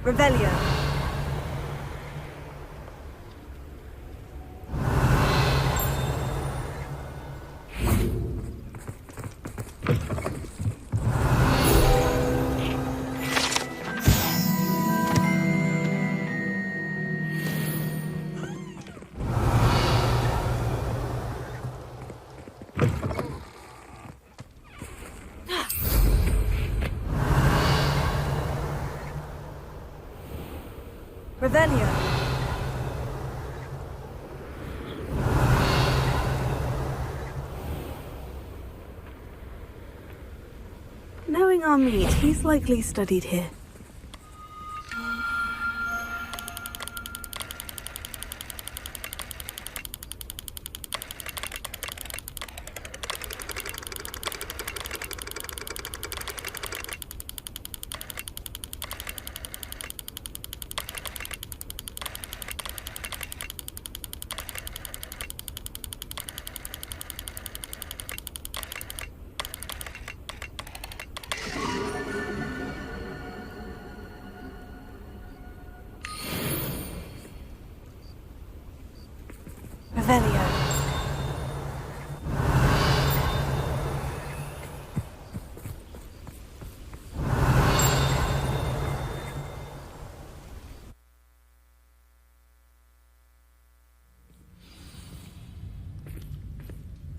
Revelio. Revelio. Knowing our meat, he's likely studied here. Revelio.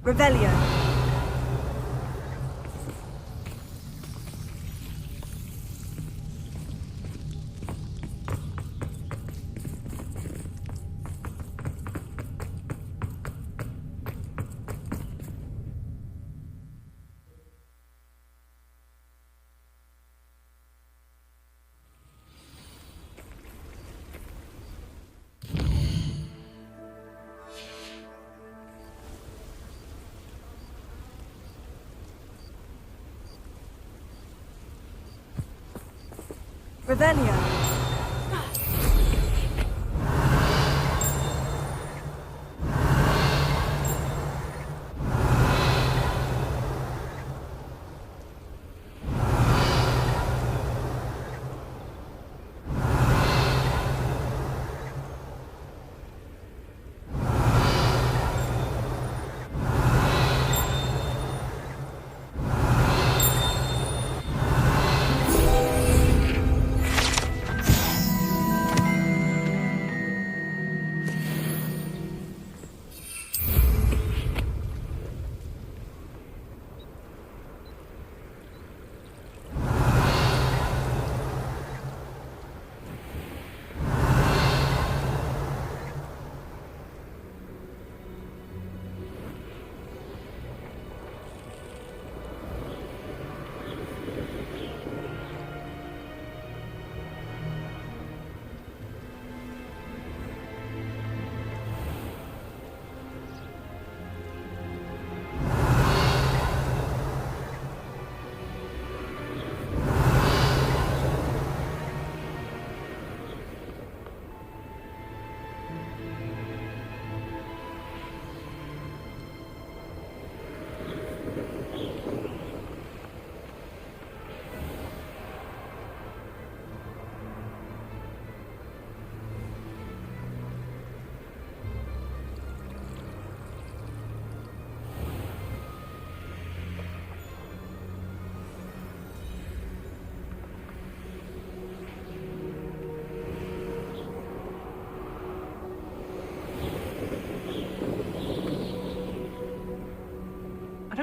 Revelio. Revelio.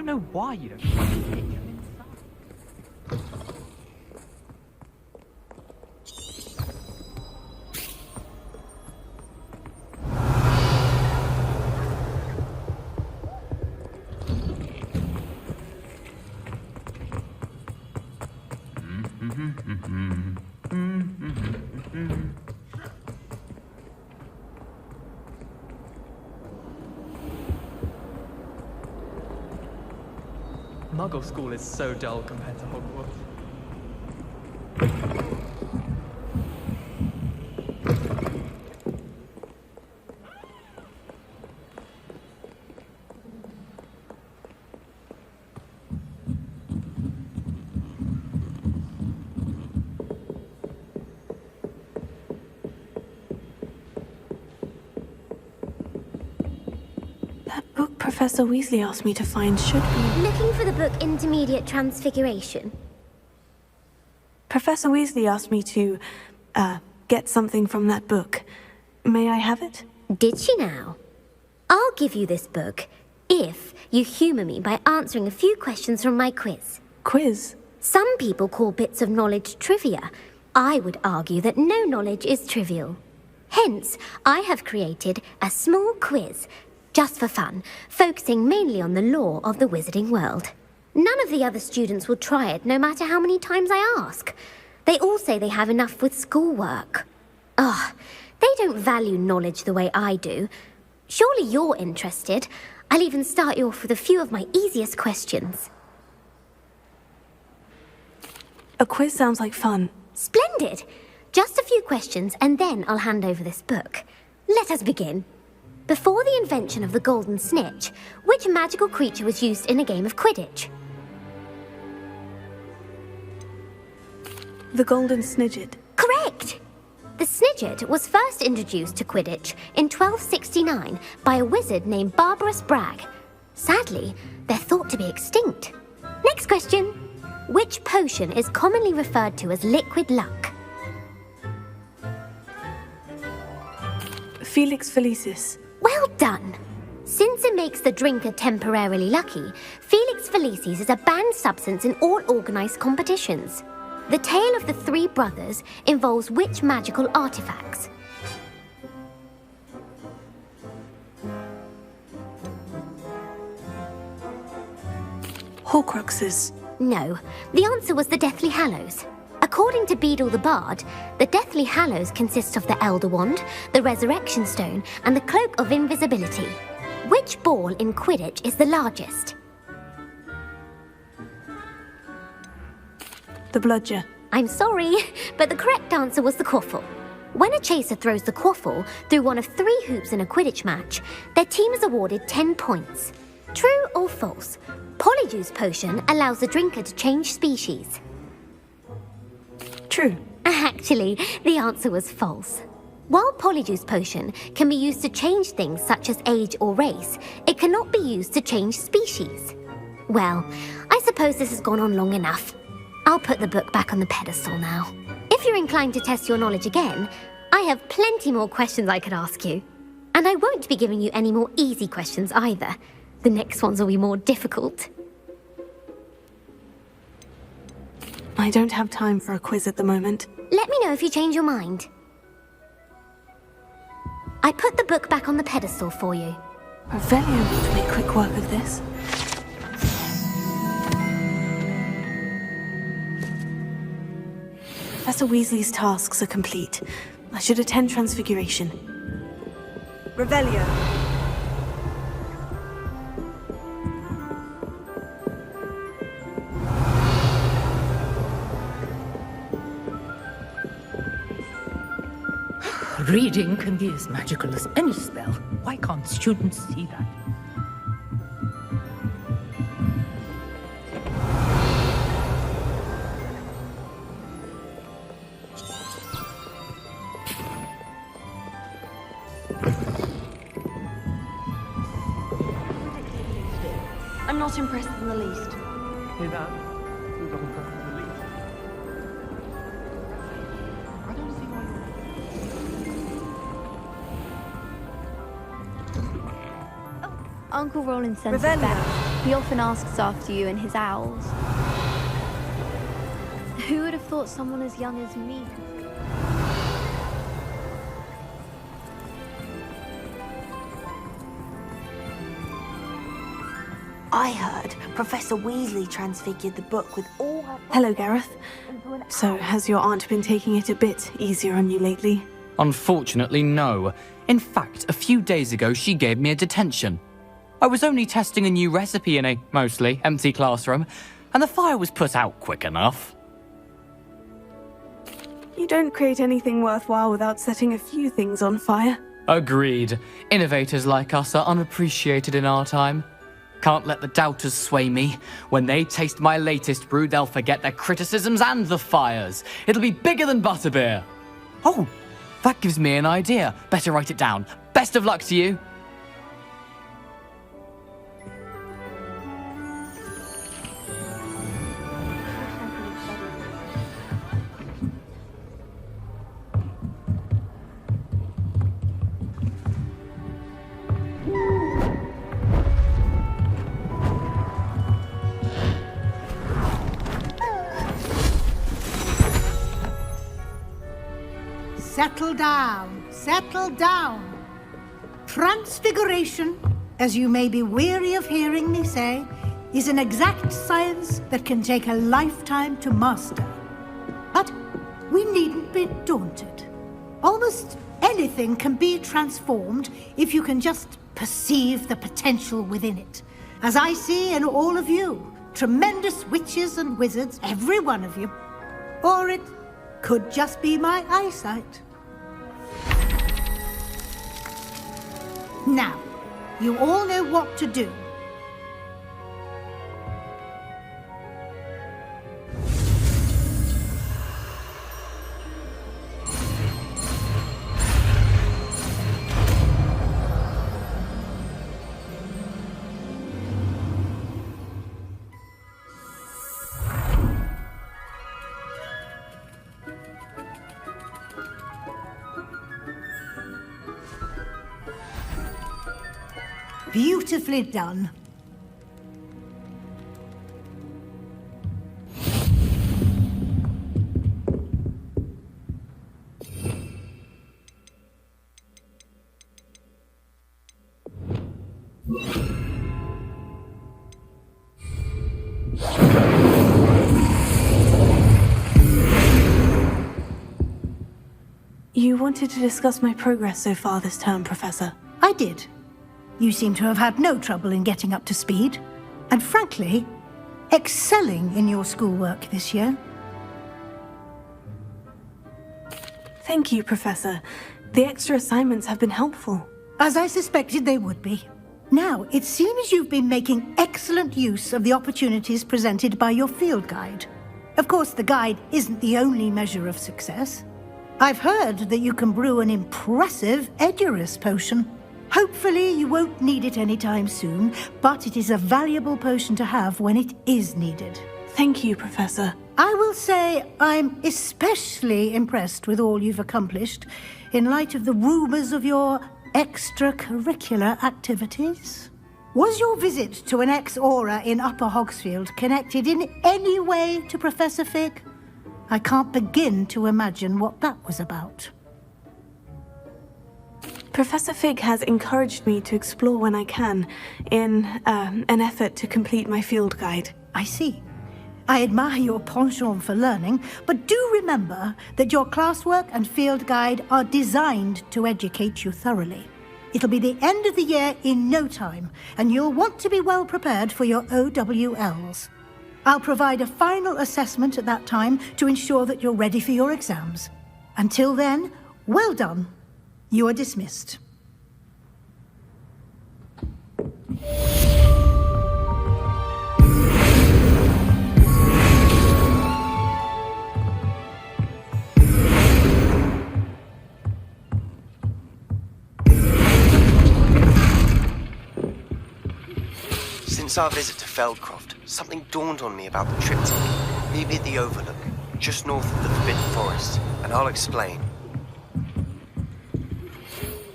don't know why you don't try to get him inside. Muggle school is so dull compared to Hogwarts. Professor Weasley asked me to find should be... Looking for the book Intermediate Transfiguration? Professor Weasley asked me to, get something from that book. May I have it? Did she now? I'll give you this book if you humour me by answering a few questions from my quiz. Quiz? Some people call bits of knowledge trivia. I would argue that no knowledge is trivial. Hence, I have created a small quiz just for fun, focusing mainly on the lore of the wizarding world. None of the other students will try it, no matter how many times I ask. They all say they have enough with schoolwork. Ugh, they don't value knowledge the way I do. Surely you're interested. I'll even start you off with a few of my easiest questions. A quiz sounds like fun. Splendid! Just a few questions, and then I'll hand over this book. Let us begin. Before the invention of the golden snitch, which magical creature was used in a game of Quidditch? The golden snidget. Correct! The snidget was first introduced to Quidditch in 1269 by a wizard named Barbarous Bragg. Sadly, they're thought to be extinct. Next question. Which potion is commonly referred to as liquid luck? Felix Felicis. Well done! Since it makes the drinker temporarily lucky, Felix Felicis is a banned substance in all organised competitions. The tale of the three brothers involves which magical artifacts? Horcruxes. No, the answer was the Deathly Hallows. According to Beedle the Bard, the Deathly Hallows consist of the Elder Wand, the Resurrection Stone, and the Cloak of Invisibility. Which ball in Quidditch is the largest? The bludger. I'm sorry, but the correct answer was the quaffle. When a chaser throws the quaffle through one of 3 hoops in a Quidditch match, their team is awarded 10 points. True or false? Polyjuice Potion allows the drinker to change species. True. Actually, the answer was false. While Polyjuice Potion can be used to change things such as age or race, it cannot be used to change species. Well, I suppose this has gone on long enough. I'll put the book back on the pedestal now. If you're inclined to test your knowledge again, I have plenty more questions I could ask you. And I won't be giving you any more easy questions either. The next ones will be more difficult. I don't have time for a quiz at the moment. Let me know if you change your mind. I put the book back on the pedestal for you. Revelio needs to make quick work of this. Professor Weasley's tasks are complete. I should attend Transfiguration. Revelio. Reading can be as magical as any spell. Why can't students see that? I'm not impressed in the least. Hey, that. Who got impressed in the least? I don't see why. Uncle Roland sent us Revelio. back. He often asks after you and his owls. Who would have thought someone as young as me could... I heard Professor Weasley transfigured the book with all her... Hello, Gareth. So, has your aunt been taking it a bit easier on you lately? Unfortunately, no. In fact, a few days ago, she gave me a detention. I was only testing a new recipe in a mostly empty classroom, and the fire was put out quick enough. You don't create anything worthwhile without setting a few things on fire. Agreed. Innovators like us are unappreciated in our time. Can't let the doubters sway me. When they taste my latest brew, they'll forget their criticisms and the fires. It'll be bigger than butterbeer. Oh, that gives me an idea. Better write it down. Best of luck to you. Settle down, settle down. Transfiguration, as you may be weary of hearing me say, is an exact science that can take a lifetime to master. But we needn't be daunted. Almost anything can be transformed if you can just perceive the potential within it. As I see in all of you, tremendous witches and wizards, every one of you. Or it could just be my eyesight. Now, you all know what to do. Beautifully done. You wanted to discuss my progress so far this term, Professor. I did. You seem to have had no trouble in getting up to speed, and frankly, excelling in your schoolwork this year. Thank you, Professor. The extra assignments have been helpful. As I suspected they would be. Now, it seems you've been making excellent use of the opportunities presented by your field guide. Of course, the guide isn't the only measure of success. I've heard that you can brew an impressive Edurus potion. Hopefully you won't need it anytime soon, but it is a valuable potion to have when it is needed. Thank you, Professor. I will say I'm especially impressed with all you've accomplished in light of the rumors of your extracurricular activities. Was your visit to an ex-aura in Upper Hogsfield connected in any way to Professor Fig? I can't begin to imagine what that was about. Professor Fig has encouraged me to explore when I can, in an effort to complete my field guide. I see. I admire your penchant for learning, but do remember that your classwork and field guide are designed to educate you thoroughly. It'll be the end of the year in no time, and you'll want to be well prepared for your OWLs. I'll provide a final assessment at that time to ensure that you're ready for your exams. Until then, well done. You are dismissed. Since our visit to Feldcroft, something dawned on me about the triptych. Meet me at the Overlook, just north of the Forbidden Forest, and I'll explain.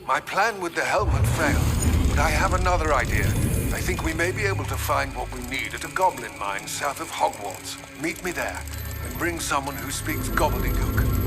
My plan with the helmet failed, but I have another idea. A think we may be able to find what we need at a goblin mine south of Hogwarts. Meet me there, and bring someone who speaks gobbledygook.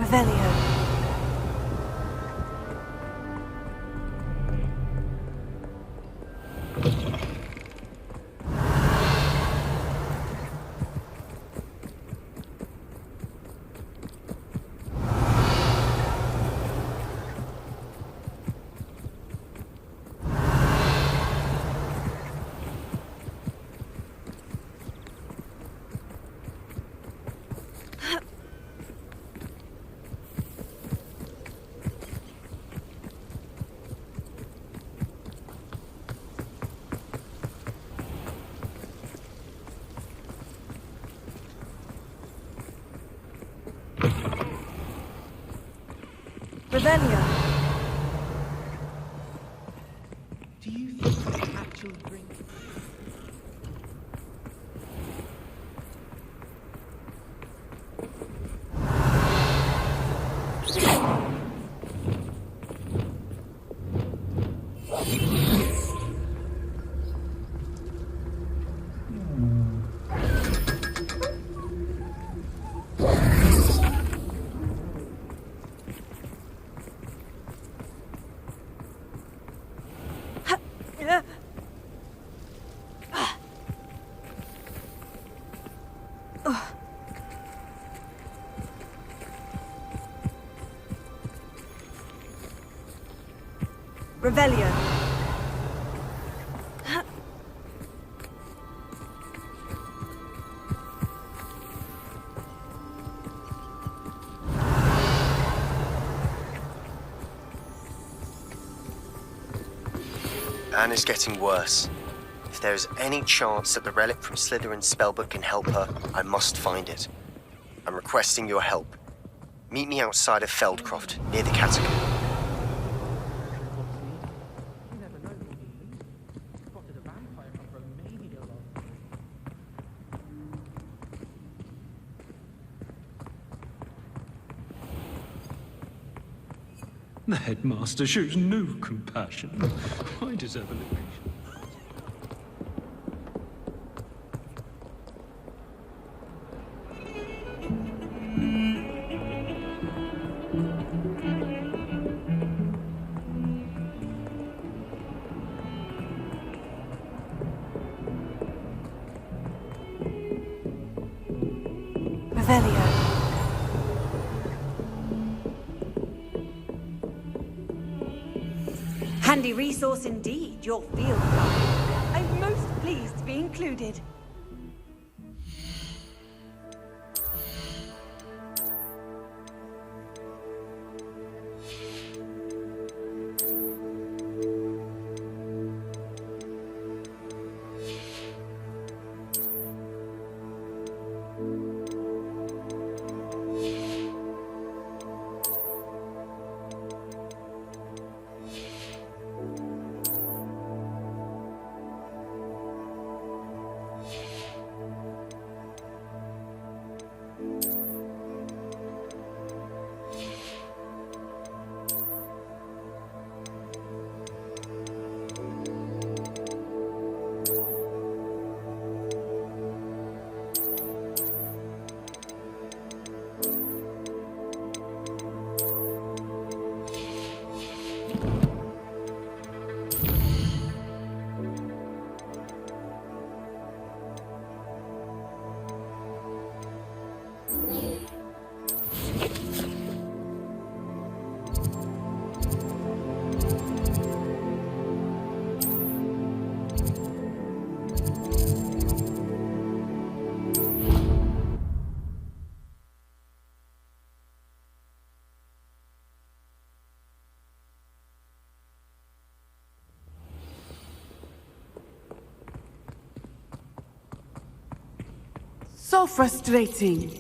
Revelio. Revelio. Do you think the actual drink? Revelio. Anne is getting worse. If there is any chance that the relic from Slytherin's spellbook can help her, I must find it. I'm requesting your help. Meet me outside of Feldcroft, near the catacomb. The headmaster shows no compassion. I deserve a living. Revelio. Handy resource indeed, your field guide. I'm most pleased to be included. So frustrating.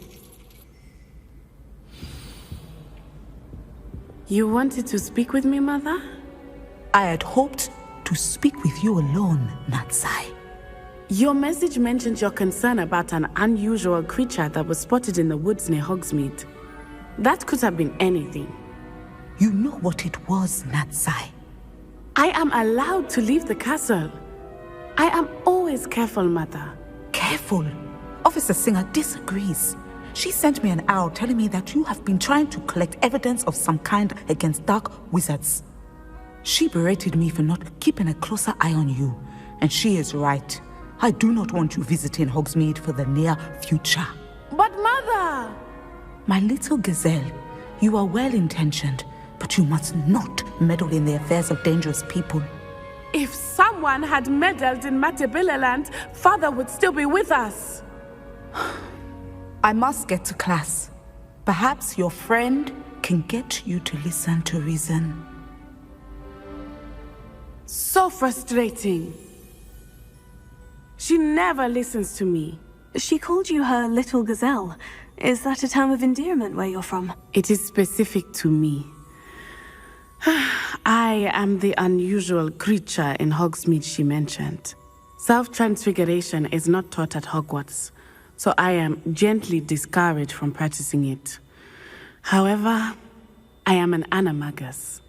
You wanted to speak with me, Mother? I had hoped to speak with you alone, Natsai. Your message mentioned your concern about an unusual creature that was spotted in the woods near Hogsmeade. That could have been anything. You know what it was, Natsai. I am allowed to leave the castle. I am always careful, Mother. Careful? Officer Singer disagrees. She sent me an owl telling me that you have been trying to collect evidence of some kind against dark wizards. She berated me for not keeping a closer eye on you, and she is right. I do not want you visiting Hogsmeade for the near future. But Mother! My little gazelle, you are well-intentioned, but you must not meddle in the affairs of dangerous people. If someone had meddled in Matabeleland, Father would still be with us. I must get to class. Perhaps your friend can get you to listen to reason. So frustrating. She never listens to me. She called you her little gazelle. Is that a term of endearment where you're from? It is specific to me. I am the unusual creature in Hogsmeade she mentioned. Self-transfiguration is not taught at Hogwarts, so I am gently discouraged from practicing it. However, I am an animagus,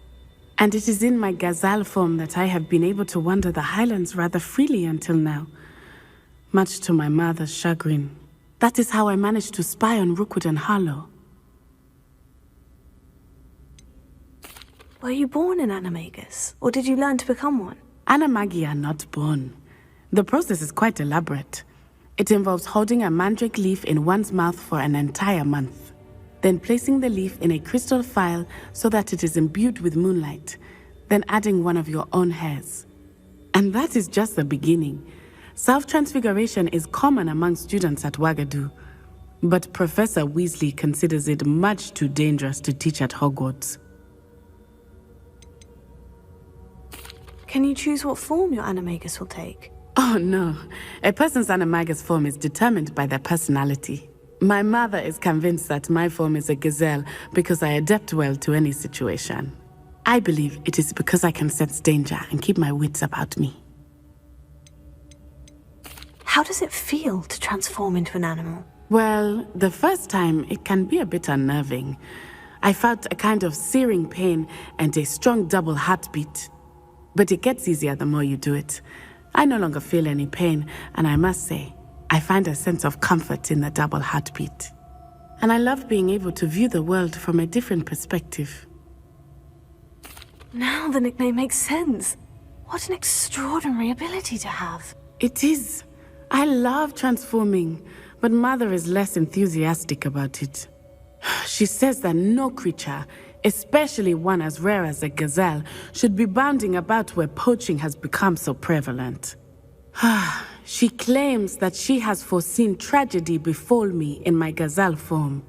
and it is in my gazelle form that I have been able to wander the Highlands rather freely until now, much to my mother's chagrin. That is how I managed to spy on Rookwood and Harlow. Were you born an animagus, or did you learn to become one? Animagi are not born. The process is quite elaborate. It involves holding a mandrake leaf in one's mouth for an entire month, then placing the leaf in a crystal vial so that it is imbued with moonlight, then adding one of your own hairs. And that is just the beginning. Self-transfiguration is common among students at Wagadu, but Professor Weasley considers it much too dangerous to teach at Hogwarts. Can you choose what form your animagus will take? Oh no, a person's animagus form is determined by their personality. My mother is convinced that my form is a gazelle because I adapt well to any situation. I believe it is because I can sense danger and keep my wits about me. How does it feel to transform into an animal? Well, the first time it can be a bit unnerving. I felt a kind of searing pain and a strong double heartbeat. But it gets easier the more you do it. I no longer feel any pain, and I must say, I find a sense of comfort in the double heartbeat. And I love being able to view the world from a different perspective. Now the nickname makes sense. What an extraordinary ability to have. It is. I love transforming, but Mother is less enthusiastic about it. She says that no creature, especially one as rare as a gazelle, should be bounding about where poaching has become so prevalent. She claims that she has foreseen tragedy befall me in my gazelle form.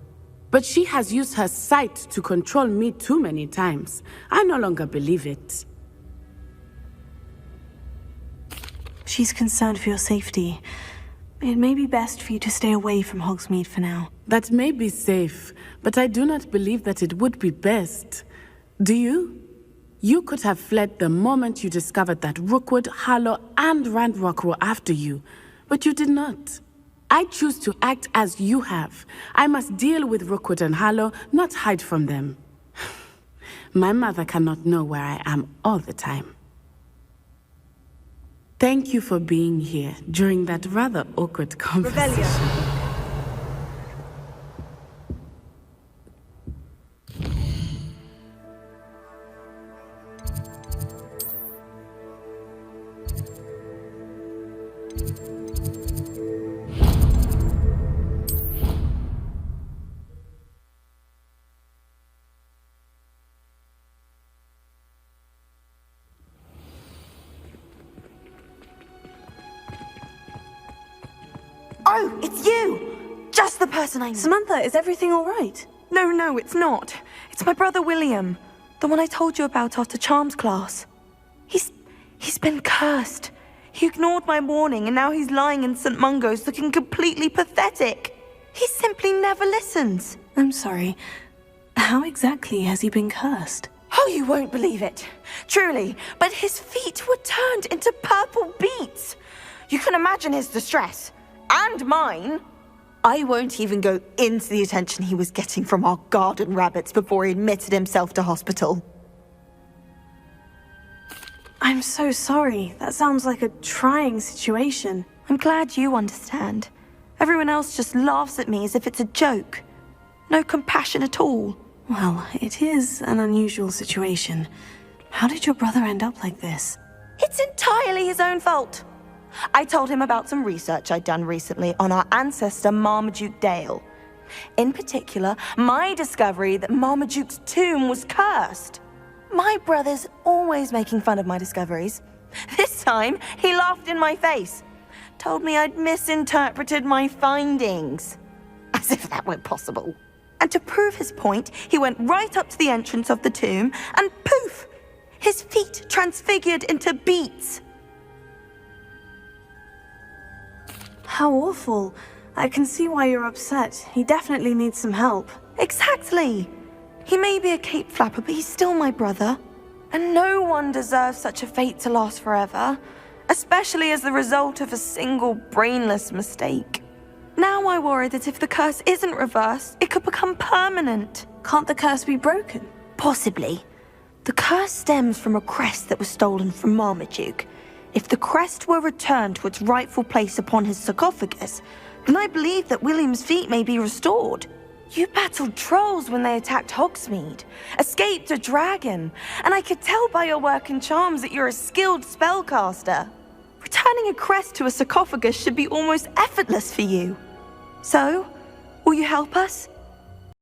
But she has used her sight to control me too many times. I no longer believe it. She's concerned for your safety. It may be best for you to stay away from Hogsmeade for now. That may be safe, but I do not believe that it would be best. Do you? You could have fled the moment you discovered that Rookwood, Harlow, and Ranrock were after you, but you did not. I choose to act as you have. I must deal with Rookwood and Harlow, not hide from them. My mother cannot know where I am all the time. Thank you for being here during that rather awkward conversation. Oh, it's you! Just the person I know. Samantha, is everything all right? No, it's not. It's my brother William. The one I told you about after Charms class. He's been cursed. He ignored my warning and now he's lying in St. Mungo's looking completely pathetic. He simply never listens. I'm sorry. How exactly has he been cursed? Oh, you won't believe it. Truly, but his feet were turned into purple beets. You can imagine his distress. And mine. I won't even go into the attention he was getting from our garden rabbits before he admitted himself to hospital. I'm so sorry. That sounds like a trying situation. I'm glad you understand. Everyone else just laughs at me as if it's a joke. No compassion at all. Well, it is an unusual situation. How did your brother end up like this? It's entirely his own fault. I told him about some research I'd done recently on our ancestor Marmaduke Dale. In particular, my discovery that Marmaduke's tomb was cursed. My brother's always making fun of my discoveries. This time, he laughed in my face. Told me I'd misinterpreted my findings. As if that were possible. And to prove his point, he went right up to the entrance of the tomb and poof! His feet transfigured into beets. How awful. I can see why you're upset. He definitely needs some help. Exactly. He may be a cape flapper, but he's still my brother. And no one deserves such a fate to last forever, especially as the result of a single brainless mistake. Now I worry that if the curse isn't reversed, it could become permanent. Can't the curse be broken? Possibly. The curse stems from a crest that was stolen from Marmaduke. If the crest were returned to its rightful place upon his sarcophagus, then I believe that William's feet may be restored. You battled trolls when they attacked Hogsmeade, escaped a dragon, and I could tell by your work in charms that you're a skilled spellcaster. Turning a crest to a sarcophagus should be almost effortless for you. So, will you help us?